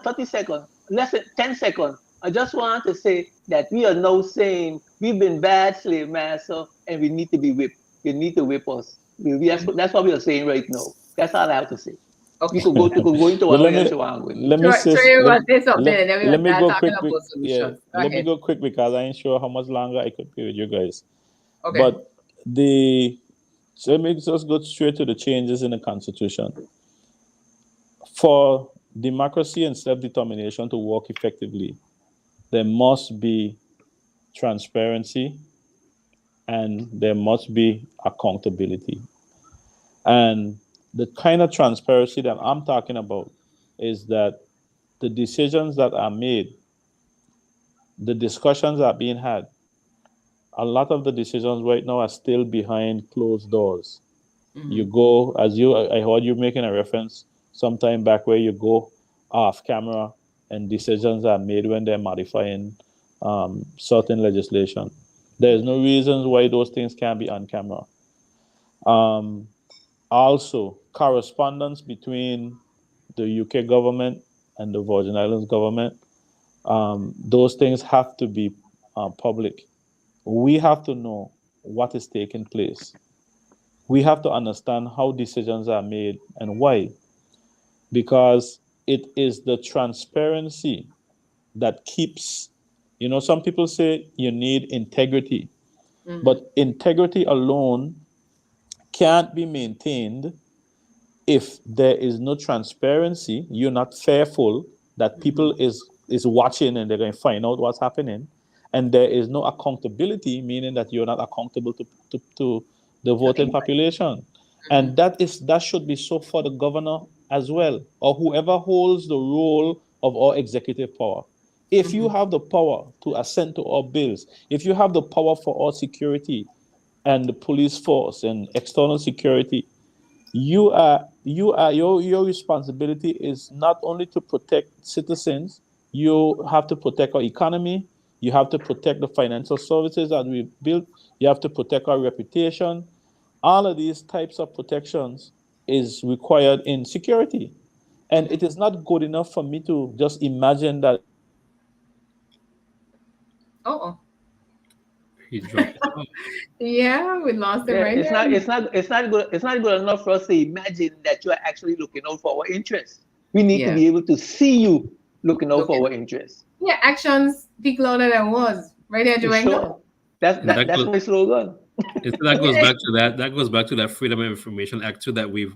30 seconds, less than 10 seconds. I just want to say that we are now saying we've been bad slave master and we need to be whipped. You need to whip us. That's what we are saying right now. That's all I have to say. Okay. You could go into but one way and say what I'm going to. let me say So you're let, going to say something, let, and then we're let going to me start go talking quick, about yeah, solutions. Go let me ahead. go quick because I ain't sure how much longer I could be with you guys. Okay. But so let me just go straight to the changes in the constitution. For democracy and self-determination to work effectively, there must be transparency and there must be accountability. And the kind of transparency that I'm talking about is that the decisions that are made, the discussions that are being had, a lot of the decisions right now are still behind closed doors. You Mm-hmm. go, I heard you making a reference sometime back, where you go off camera and decisions are made when they're modifying certain legislation. There's no reasons why those things can't be on camera. Um, Also, correspondence between the UK government and the Virgin Islands government, those things have to be public. We have to know what is taking place. We have to understand how decisions are made and why, because it is the transparency that keeps, some people say you need integrity, Mm-hmm. but integrity alone can't be maintained if there is no transparency. You're not fearful that Mm-hmm. people is watching and they're going to find out what's happening, and there is no accountability, meaning that you're not accountable to the voting Okay. population. Mm-hmm. And that should be so for the governor as well, or whoever holds the role of our executive power. If you Mm-hmm. have the power to assent to our bills, if you have the power for our security and the police force and external security, your responsibility is not only to protect citizens. You have to protect our economy. You have to protect the financial services that we built. You have to protect our reputation. All of these types of protections is required in security, and Mm-hmm. it is not good enough for me to just imagine that Oh. He dropped off. Yeah, we lost him Yeah, right there. it's not good enough for us to imagine that you are actually looking out for our interests. We need to Yeah. be able to see you looking out Look. for our interests. Yeah, actions speak louder than words. Right there, Joanna. Sure. That's And that that's goes my slogan. that goes back to that goes back to that Freedom of Information Act too, that we've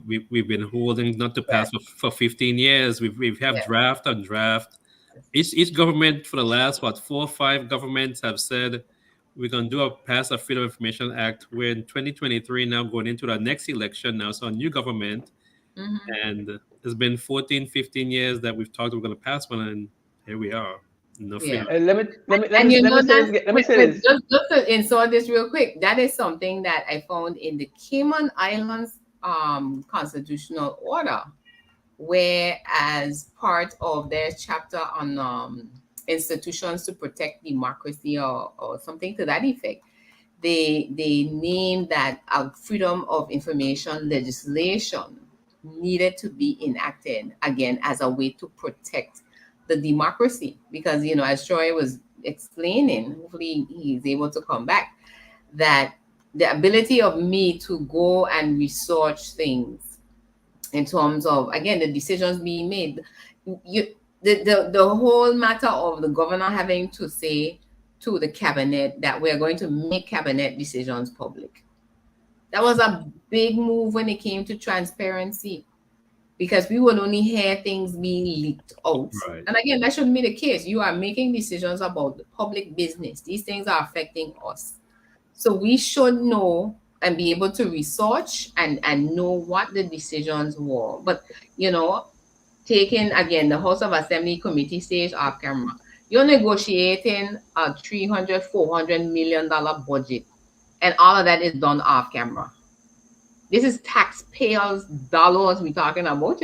been holding not to Yeah. pass for 15 years. We've have Yeah. draft on draft. Each government for the last 4 or 5 governments have said we're gonna pass a Freedom of Information Act. We're in 2023 now, going into the next election now, so a new government, Mm-hmm. and it's been 14, 15 years that we've talked we're gonna pass one, and here we are. No Yeah. freedom. And you Let know me say that, this again. Let me say this. just to insert this real quick, that is something that I found in the Cayman Islands constitutional order, where as part of their chapter on institutions to protect democracy, or something to that effect, they named that a freedom of information legislation needed to be enacted again as a way to protect the democracy, because as Troy was explaining, hopefully he's able to come back, that the ability of me to go and research things in terms of, again, the decisions being made, you the whole matter of the governor having to say to the cabinet that we're going to make cabinet decisions public. That was a big move when it came to transparency, because we will only hear things being leaked out. Right. And again, that shouldn't be the case. You are making decisions about the public business. These things are affecting us. So we should know and be able to research and know what the decisions were. But, taking again the House of Assembly committee stage off camera, you're negotiating a 300, $400 million budget, and all of that is done off camera. This is taxpayers' dollars we're talking about.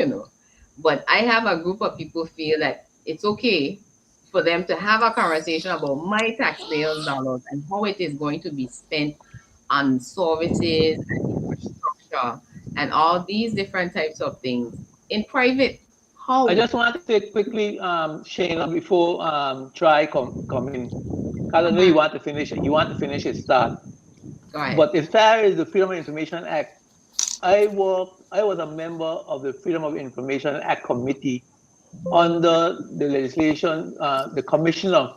But I have a group of people feel that it's okay for them to have a conversation about my taxpayers' dollars and how it is going to be spent on services and infrastructure and all these different types of things in private. I How? just want to say quickly, Shaina, before Try come in, because I know you Mhm. want to finish it. You want to finish it, start. Go ahead. But as far as the Freedom of Information Act, I was a member of the Freedom of Information Act committee under the legislation, the commissioner,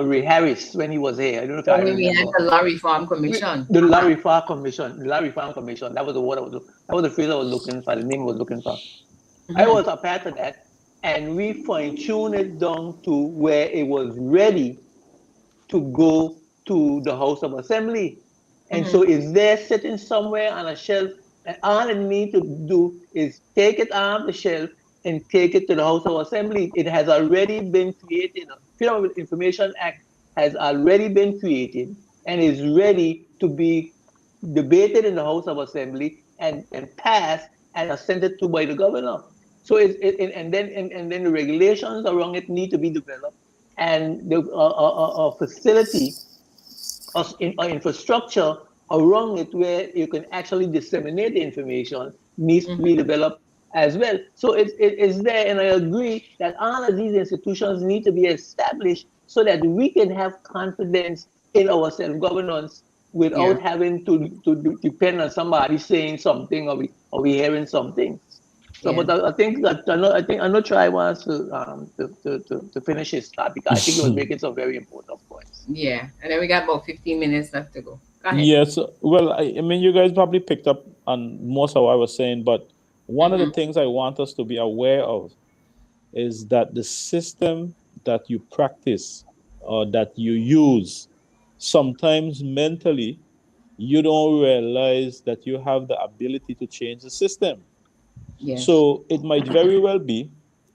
Ray Harris, when he was here. I don't know if I When we had remember. the Law Reform Commission. The Larry Farr Commission, the Larry Farr Commission. That was the word that was the phrase I was looking for, the name I was looking for. I was a part of that, and we fine-tuned it down to where it was ready to go to the House of Assembly. And so it's there sitting somewhere on a shelf, and all it needs to do is take it off the shelf and take it to the House of Assembly. It has already been created. The Freedom of Information Act has already been created. and is ready to be debated in the House of Assembly and passed and assented to by the governor. So and then the regulations around it need to be developed, and the facility or infrastructure around it where you can actually disseminate the information needs to be developed as well. So it's there, and I agree that all of these institutions need to be established so that we can have confidence in our self-governance without having to depend on somebody saying something or we hearing something. So, but I think that I know Troy wants to finish his thought because I think he was making some very important points. Yeah, and then we got about 15 minutes left to go. Go ahead. Yes, well, I mean, you guys probably picked up on most of what I was saying, but one of the things I want us to be aware of is that the system that you practice or that you use, sometimes mentally, you don't realize that you have the ability to change the system. Yes. So it might very well be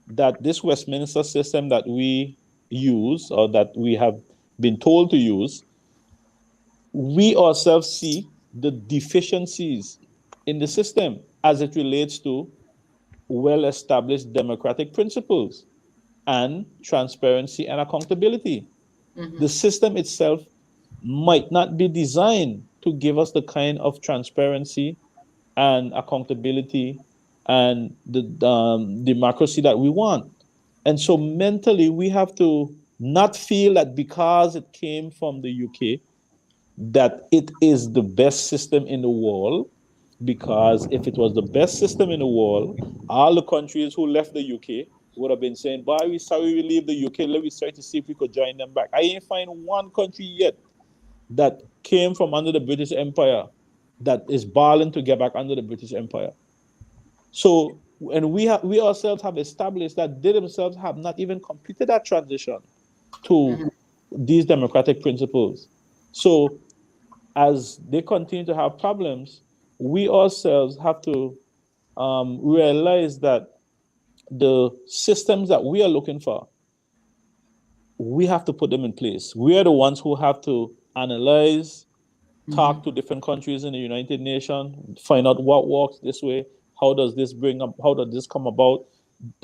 that this Westminster system that we use or that we have been told to use, we ourselves see the deficiencies in the system as it relates to well-established democratic principles and transparency and accountability. The system itself might not be designed to give us the kind of transparency and accountability and the democracy that we want. And so mentally, we have to not feel that because it came from the UK, that it is the best system in the world, because if it was the best system in the world, all the countries who left the UK would have been saying, "Boy, we sorry we leave the UK. Let me try to see if we could join them back." I ain't find one country yet that came from under the British Empire that is balling to get back under the British Empire. So, and we ourselves have established that they themselves have not even completed that transition to these democratic principles. So, as they continue to have problems, we ourselves have to realize that the systems that we are looking for, we have to put them in place. We are the ones who have to analyze, talk to different countries in the United Nations, find out what works this way, how does this come about,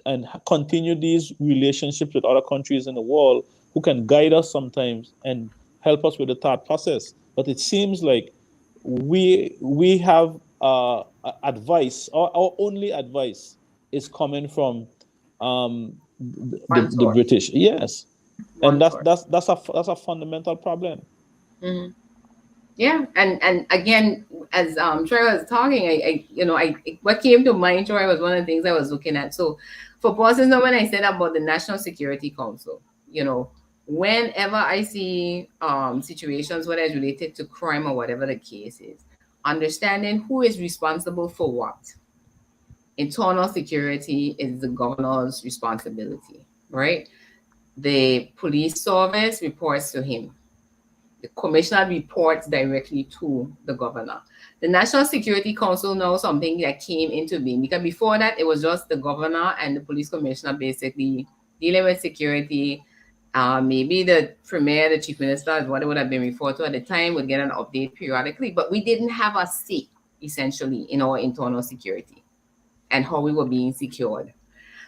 and continue these relationships with other countries in the world who can guide us sometimes and help us with the thought process. But it seems like we have advice. Our only advice is coming from the British. Yes, and that's a fundamental problem. Yeah, and again, as Troy was talking, I what came to mind, Troy, was one of the things I was looking at. So, for persons, when I said about the National Security Council, whenever I see situations where it's related to crime or whatever the case is, understanding who is responsible for what. Internal security is the governor's responsibility, right? The police service reports to him. The commissioner reports directly to the governor. The National Security Council now something that came into being, because before that it was just the governor and the police commissioner basically dealing with security. Maybe the premier, the chief minister, is what it would have been referred to at the time, would get an update periodically, but we didn't have a say essentially in our internal security and how we were being secured.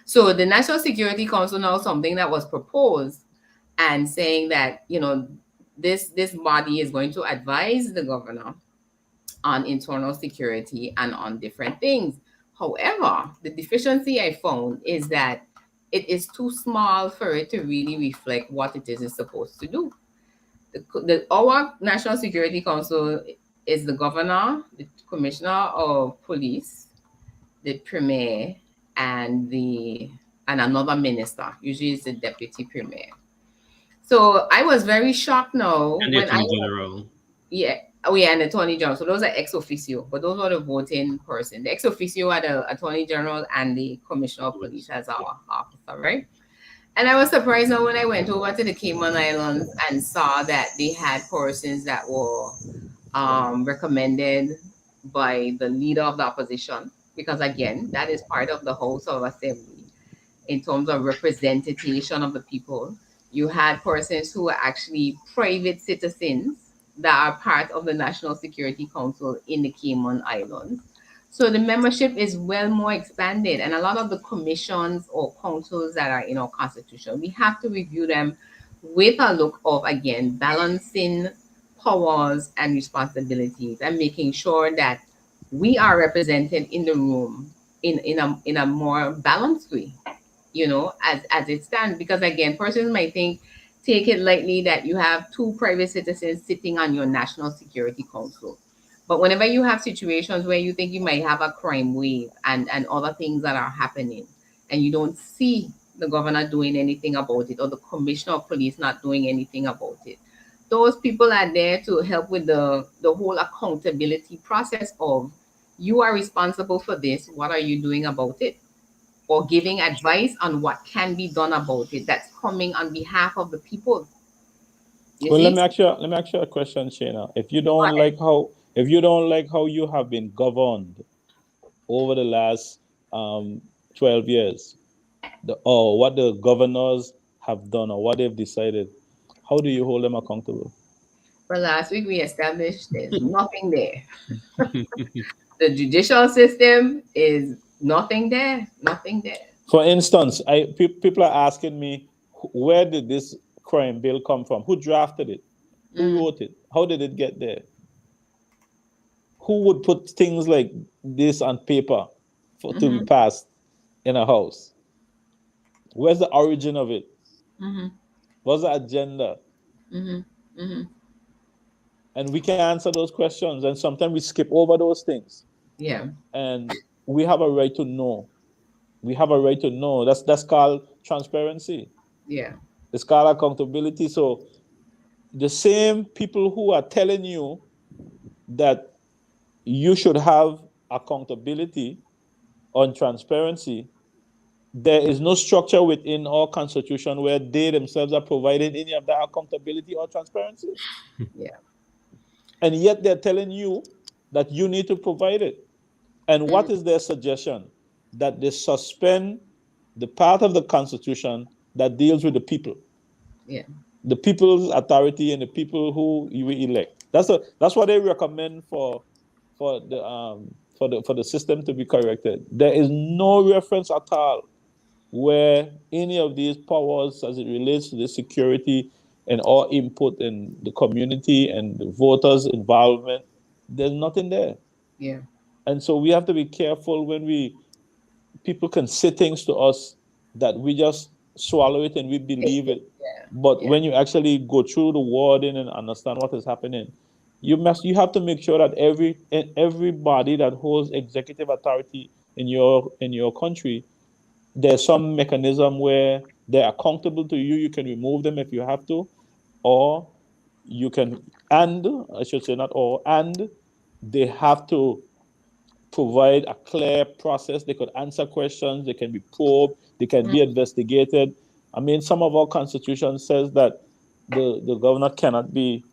So the National Security Council now something that was proposed and saying that, this body is going to advise the governor on internal security and on different things. However, the deficiency I found is that it is too small for it to really reflect what it is it's supposed to do. Our National Security Council is the governor, the commissioner of police, the premier, and another minister. Usually it's the deputy premier. So I was very shocked now. And the Attorney General. Yeah. Oh, yeah, and the Attorney General. So those are ex officio, but those are the voting person. The ex officio are the Attorney General and the Commissioner of Police as our officer, right? And I was surprised now when I went over to the Cayman Islands and saw that they had persons that were recommended by the leader of the opposition, because again, that is part of the House of Assembly in terms of representation of the people. You had persons who were actually private citizens that are part of the National Security Council in the Cayman Islands. So the membership is well more expanded, and a lot of the commissions or councils that are in our constitution, we have to review them with a look of, again, balancing powers and responsibilities and making sure that we are represented in the room in a more balanced way, as it stands. Because again, persons might take it lightly that you have two private citizens sitting on your National Security Council. But whenever you have situations where you think you might have a crime wave and other things that are happening, and you don't see the governor doing anything about it or the commissioner of police not doing anything about it, those people are there to help with the whole accountability process of, you are responsible for this, what are you doing about it? Or giving advice on what can be done about it that's coming on behalf of the people. Well, let me ask you a question, Shaina. If you don't like how you have been governed over the last 12 years, or what the governors have done or what they've decided, how do you hold them accountable? Well, last week we established there's nothing there. The judicial system is nothing there. For instance, people are asking me, where did this crime bill come from? Who drafted it? Who wrote it? How did it get there? Who would put things like this on paper to be passed in a house? Where's the origin of it? What's the agenda? And we can answer those questions, and sometimes we skip over those things. Yeah. And we have a right to know. That's called transparency. Yeah. It's called accountability. So the same people who are telling you that you should have accountability on transparency, there is no structure within our constitution where they themselves are providing any of that accountability or transparency. Yeah. And yet they're telling you that you need to provide it. And what is their suggestion? That they suspend the part of the constitution that deals with the people. Yeah. The people's authority and the people who you elect. That's what they recommend for the system to be corrected. There is no reference at all where any of these powers, as it relates to the security and our input in the community and the voters' involvement, there's nothing there. Yeah. And so we have to be careful when people can say things to us that we just swallow it and we believe it. Yeah. But when you actually go through the wording and understand what is happening, you have to make sure that everybody that holds executive authority in your country, there's some mechanism where they're accountable to you. You can remove them if you have to, or you can, and I should say not all, and they have to provide a clear process. They could answer questions, they can be probed, they can be investigated. I mean, some of our constitution says that the governor cannot be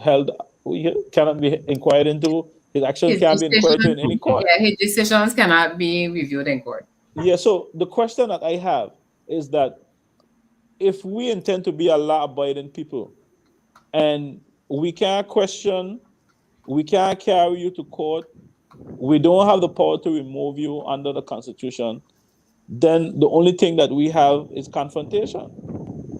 cannot be inquired into. His actions can't be inquired into in any court. Yeah, his decisions cannot be reviewed in court. Yeah, so the question that I have is that if we intend to be a law-abiding people and we can't question, we can't carry you to court, we don't have the power to remove you under the Constitution, then the only thing that we have is confrontation.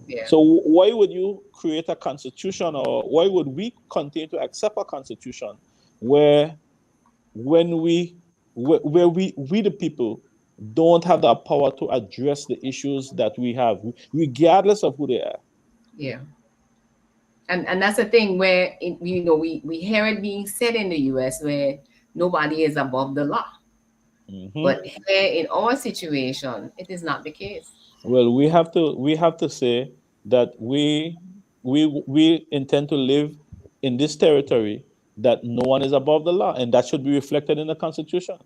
Yeah. So why would you create a constitution, or why would we continue to accept a constitution where we the people don't have the power to address the issues that we have, regardless of who they are? Yeah. And that's the thing where we hear it being said in the US where nobody is above the law. But here in our situation, it is not the case. Well, we have to say that we intend to live in this territory that no one is above the law, and that should be reflected in the Constitution.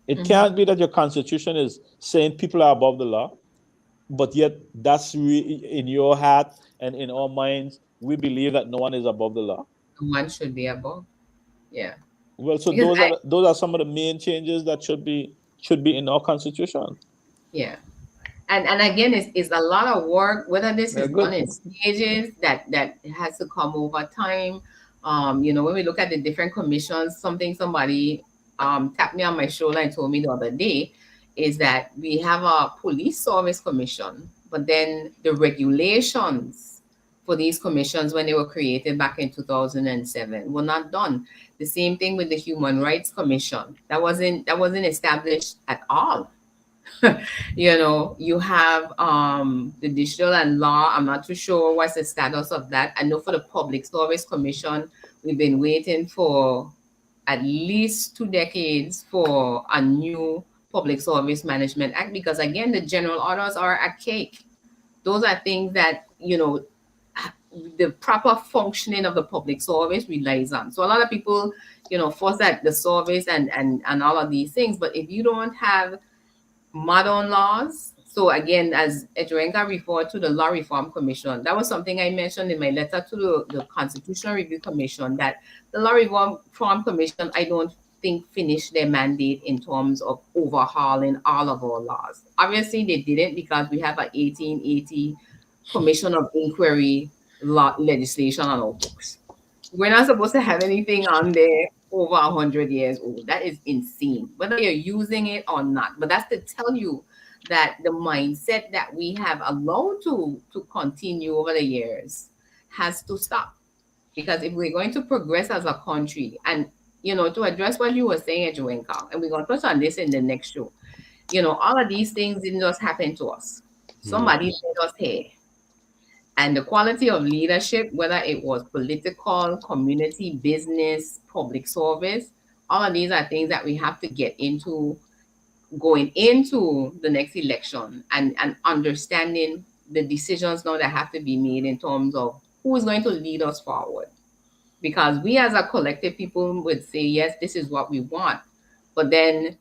It can't be that your Constitution is saying people are above the law, but yet that's in your heart and in our minds, we believe that no one is above the law. No one should be above. Yeah. Well, so those are some of the main changes that should be in our Constitution. Yeah. And again, it's a lot of work. Whether this Very is done good. in stages, that has to come over time. When we look at the different commissions, somebody tapped me on my shoulder and told me the other day is that we have a police service commission, but then the regulations for these commissions when they were created back in 2007 were not done. The same thing with the Human Rights Commission. That wasn't established at all. You have the digital and law. I'm not too sure what's the status of that. I know for the Public Service Commission, we've been waiting for at least 2 decades for a new Public Service Management Act, because again, the general orders are archaic. Those are things that, the proper functioning of the public service relies on. So a lot of people, force that the service and all of these things, but if you don't have modern laws. So again, as Edrenka referred to the Law Reform Commission, that was something I mentioned in my letter to the Constitutional Review Commission, that the Law Reform Commission, I don't think finished their mandate in terms of overhauling all of our laws. Obviously, they didn't, because we have an 1880 Commission of Inquiry legislation on our books. We're not supposed to have anything on there over 100 years old. That is insane, whether you're using it or not. But that's to tell you that the mindset that we have allowed to continue over the years has to stop. Because if we're going to progress as a country, and to address what you were saying, Edwinka, and we're going to touch on this in the next show, all of these things didn't just happen to us. Somebody led us here. And the quality of leadership, whether it was political, community, business, public service, all of these are things that we have to get into going into the next election, and understanding the decisions now that have to be made in terms of who is going to lead us forward. Because we as a collective people would say, yes, this is what we want. But then,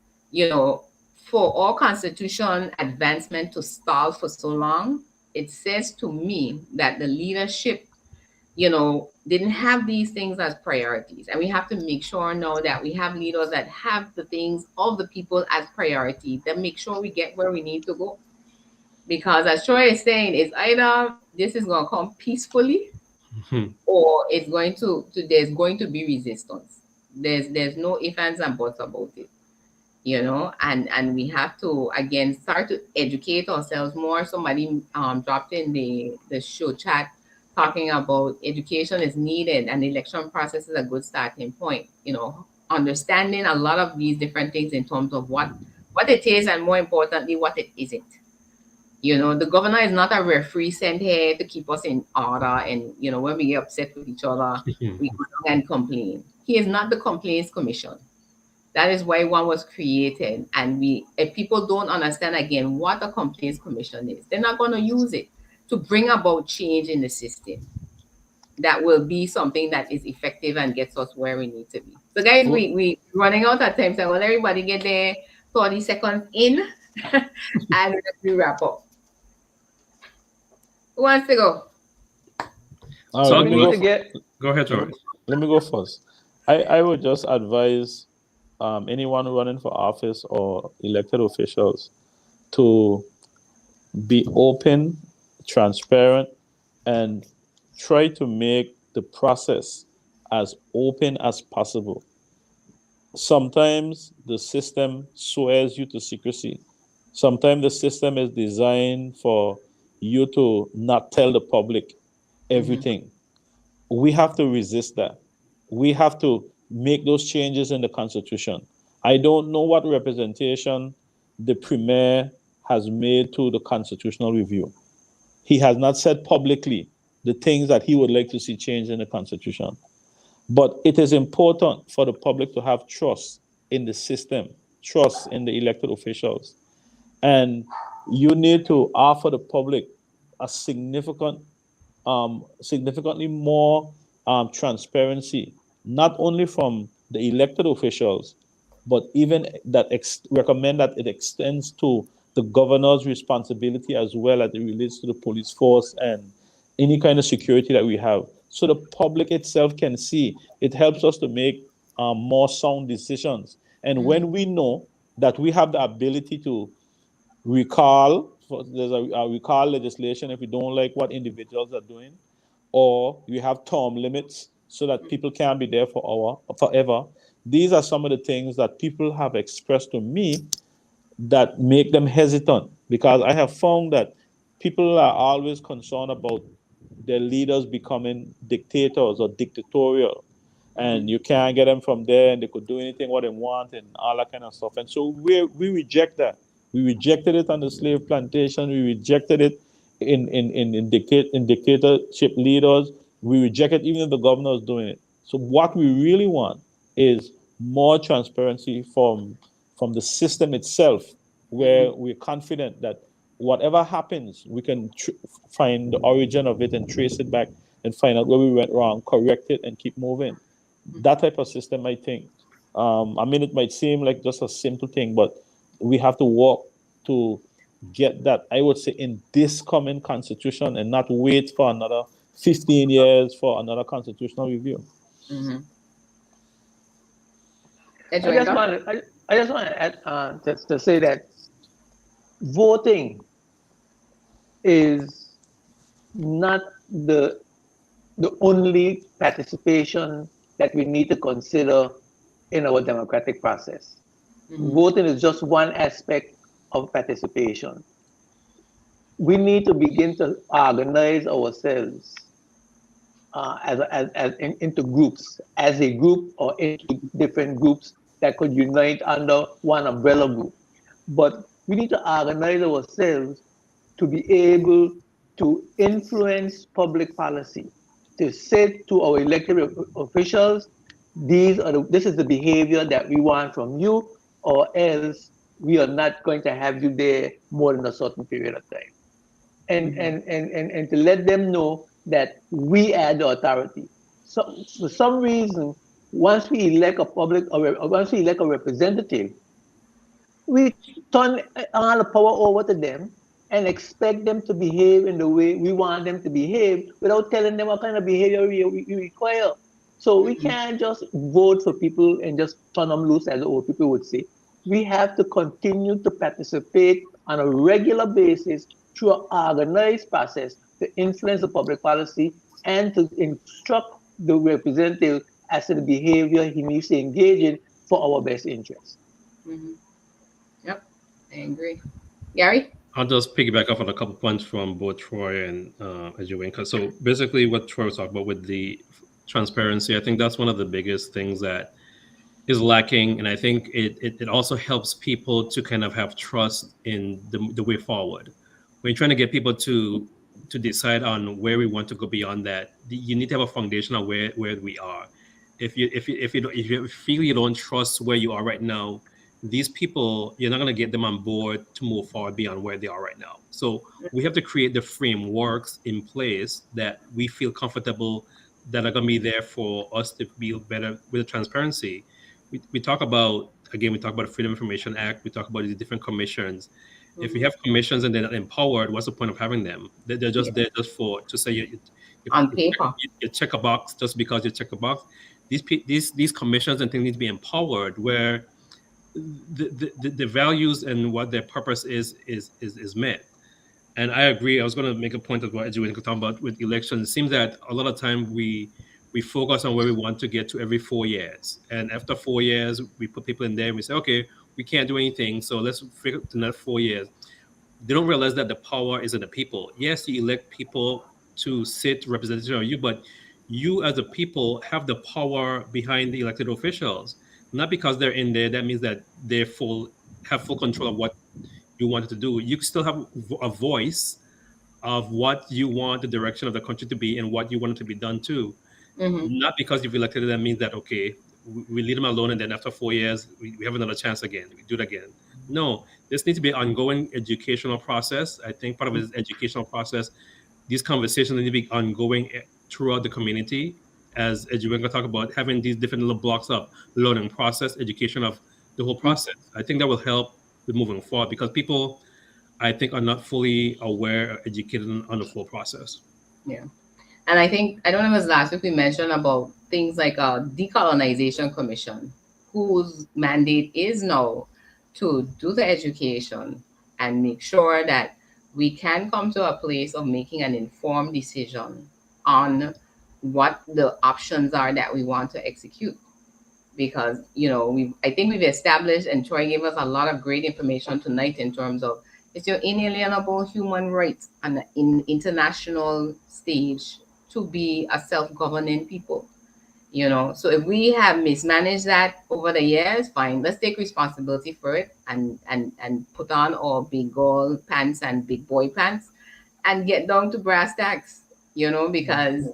for our constitution advancement to stall for so long, it says to me that the leadership, didn't have these things as priorities. And we have to make sure now that we have leaders that have the things of the people as priority, that make sure we get where we need to go. Because as Troy is saying, it's either this is going to come peacefully, or there's going to be resistance. There's no ifs, ands, and buts about it. And we have to again start to educate ourselves more. Somebody dropped in the show chat talking about education is needed, and the election process is a good starting point. Understanding a lot of these different things in terms of what it is, and more importantly, what it isn't. The governor is not a referee sent here to keep us in order, and when we get upset with each other, we go down and complain. He is not the complaints commission. That is why one was created. And if people don't understand again what a complaints commission is, they're not going to use it to bring about change in the system that will be something that is effective and gets us where we need to be. So guys, we running out of time, so I want everybody get their 30 seconds in and we wrap up. Who wants to go? So go ahead, George. Let me go first. I would just advise anyone running for office or elected officials to be open, transparent, and try to make the process as open as possible. Sometimes the system swears you to secrecy. Sometimes the system is designed for you to not tell the public everything. We have to resist that. We have to make those changes in the Constitution. I don't know what representation the Premier has made to the Constitutional Review. He has not said publicly the things that he would like to see changed in the Constitution. But it is important for the public to have trust in the system, trust in the elected officials. And you need to offer the public a significantly more transparency, not only from the elected officials, but even that recommend that it extends to the governor's responsibility as well as it relates to the police force and any kind of security that we have. So the public itself can see. It helps us to make more sound decisions. And when we know that we have the ability to recall. There's a recall legislation if you don't like what individuals are doing, or you have term limits so that people can't be there forever. These are some of the things that people have expressed to me that make them hesitant, because I have found that people are always concerned about their leaders becoming dictators or dictatorial, and you can't get them from there, and they could do anything what they want and all that kind of stuff. And so we reject that. We rejected it on the slave plantation. We rejected it in dictatorship leaders. We reject it even if the governor is doing it. So what we really want is more transparency from the system itself, where we're confident that whatever happens, we can find the origin of it and trace it back and find out where we went wrong, correct it, and keep moving. That type of system, I think. I mean, it might seem like just a simple thing, but we have to work to get that, I would say, in this coming constitution, and not wait for another 15 years for another constitutional review. Mm-hmm. I just want to add to say that voting is not the only participation that we need to consider in our democratic process. Voting is just one aspect of participation. We need to begin to organize ourselves into groups, as a group or into different groups that could unite under one umbrella group. But we need to organize ourselves to be able to influence public policy, to say to our elected officials, this is the behavior that we want from you, or else we are not going to have you there more than a certain period of time. And to let them know that we are the authority. So for some reason, once we elect a representative, we turn all the power over to them and expect them to behave in the way we want them to behave without telling them what kind of behavior we require. So we can't just vote for people and just turn them loose, as the old people would say. We have to continue to participate on a regular basis through an organized process to influence the public policy and to instruct the representative as to the behavior he needs to engage in for our best interest. Yep, I agree. Gary? I'll just piggyback off on a couple points from both Troy and Edwinka. So basically what Troy was talking about with the transparency, I think that's one of the biggest things that is lacking. And I think it also helps people to kind of have trust in the way forward. When you're trying to get people to decide on where we want to go beyond that, you need to have a foundation of where we are. If you feel you don't trust where you are right now, these people, you're not going to get them on board to move forward beyond where they are right now. So we have to create the frameworks in place that we feel comfortable, that are going to be there for us to be better with the transparency. We talk about the Freedom of Information Act. We talk about these different commissions. If we have commissions and they're not empowered, what's the point of having them? They're just there just to say on paper. You check a box just because you check a box. These commissions and things need to be empowered, where the values and what their purpose is met. And I agree. I was going to make a point of what Edwin could talk about with elections. It seems that a lot of time we focus on where we want to get to every 4 years. And after 4 years, we put people in there and we say, okay, we can't do anything, so let's figure out the next 4 years. They don't realize that the power is in the people. Yes, you elect people to sit representation of you, but you as a people have the power behind the elected officials. Not because they're in there, that means that they have full control of what you wanted to do. You still have a voice of what you want the direction of the country to be and what you want it to be done too. Not because you've elected them means that, okay, we leave them alone and then after 4 years, we have another chance again. We do it again. No, this needs to be an ongoing educational process. I think part of it is educational process. These conversations need to be ongoing throughout the community. As you're going to talk about, having these different little blocks of learning process, education of the whole process. I think that will help with moving forward, because people, I think, are not fully aware or educated on the full process. Yeah. And I think, I don't know if it was last week we mentioned about things like a decolonization commission, whose mandate is now to do the education and make sure that we can come to a place of making an informed decision on what the options are that we want to execute. Because we I think we've established, and Troy gave us a lot of great information tonight in terms of it's your inalienable human rights on the international stage to be a self-governing people. So if we have mismanaged that over the years, fine, let's take responsibility for it, and put on our big girl pants and big boy pants and get down to brass tacks, because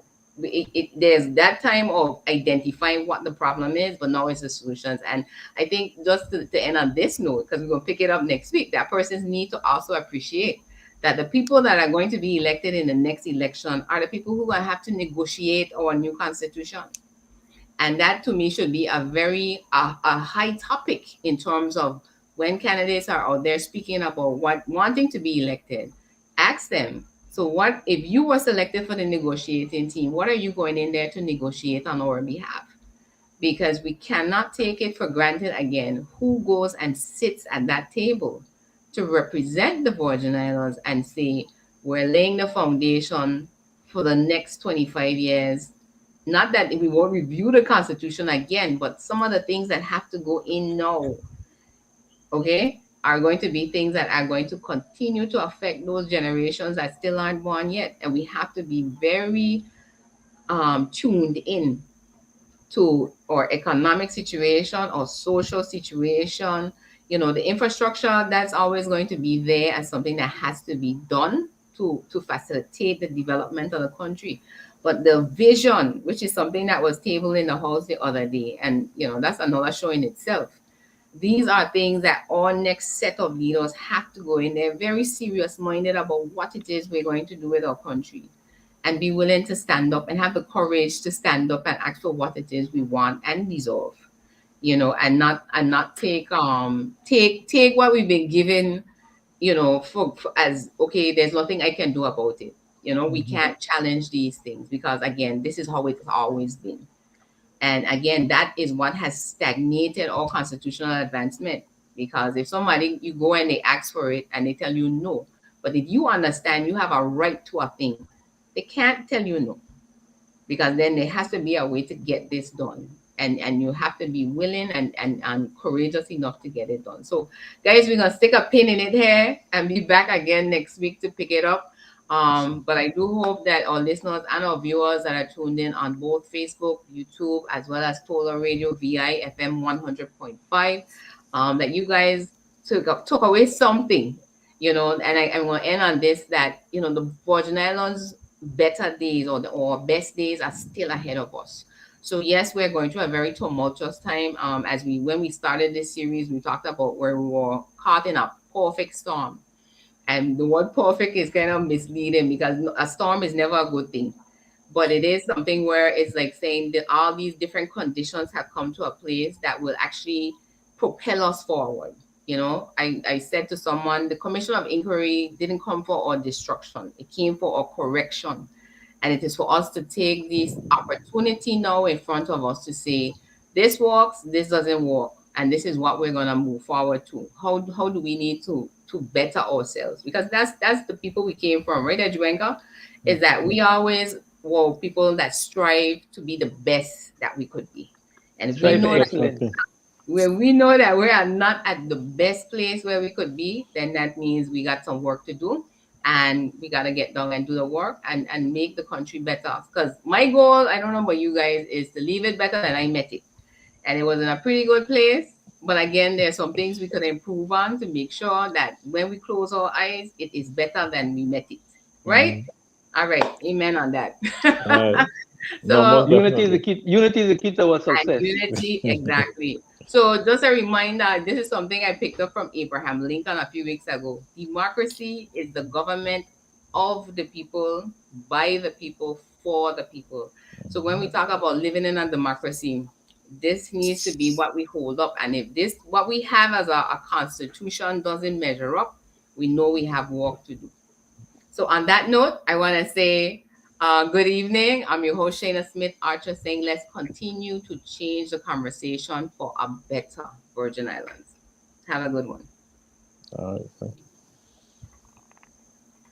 there's that time of identifying what the problem is, but now it's the solutions. And I think just to end on this note, because we're going to pick it up next week, that persons need to also appreciate that the people that are going to be elected in the next election are the people who are going to have to negotiate our new constitution. And that to me should be a very a high topic in terms of when candidates are out there speaking about wanting to be elected. Ask them, so what if you were selected for the negotiating team, what are you going in there to negotiate on our behalf? Because we cannot take it for granted again who goes and sits at that table to represent the Virgin Islands and say, we're laying the foundation for the next 25 years. Not that we won't review the Constitution again, but some of the things that have to go in now, okay, are going to be things that are going to continue to affect those generations that still aren't born yet. And we have to be very tuned in to our economic situation or social situation. The infrastructure that's always going to be there as something that has to be done to facilitate the development of the country. But the vision, which is something that was tabled in the House the other day, and that's another show in itself. These are things that our next set of leaders have to go in there very serious minded about what it is we're going to do with our country, and be willing to stand up and have the courage to stand up and ask for what it is we want and deserve, and not take what we've been given, for as okay, there's nothing I can do about it. We can't challenge these things because again, this is how it's always been. And again, that is what has stagnated all constitutional advancement. Because if somebody, you go and they ask for it and they tell you no, but if you understand you have a right to a thing, they can't tell you no, because then there has to be a way to get this done. And you have to be willing and courageous enough to get it done. So guys, we're gonna stick a pin in it here and be back again next week to pick it up. But I do hope that our listeners and our viewers that are tuned in on both Facebook, YouTube, as well as Tola Radio VI FM 100.5, that you guys took away something, and I'm going to end on this, that, the Virgin Islands better days or best days are still ahead of us. So yes, we're going through a very tumultuous time. When we started this series, we talked about where we were caught in a perfect storm. And the word perfect is kind of misleading because a storm is never a good thing. But it is something where it's like saying that all these different conditions have come to a place that will actually propel us forward. I said to someone, the Commission of Inquiry didn't come for our destruction. It came for our correction. And it is for us to take this opportunity now in front of us to say, this works, this doesn't work, and this is what we're going to move forward to. How do we need to better ourselves? Because that's the people we came from, right, Edgewenga? Is that we always were people that strive to be the best that we could be. And if we know that, when we know that we are not at the best place where we could be, then that means we got some work to do. And we got to get down and do the work and make the country better. Because my goal, I don't know about you guys, is to leave it better than I met it. And it was in a pretty good place. But again, there's some things we could improve on to make sure that when we close our eyes, it is better than we met it. Right? All right. Amen on that. Right. So unity is the key. Unity is the key to our success. Unity, exactly. So just a reminder, this is something I picked up from Abraham Lincoln a few weeks ago. Democracy is the government of the people, by the people, for the people. So when we talk about living in a democracy, this needs to be what we hold up. And if this, what we have as a constitution doesn't measure up, we know we have work to do. So on that note, I want to say good evening. I'm your host, Shaina Smith Archer, saying let's continue to change the conversation for a better Virgin Islands. Have a good one. All right. Thank you.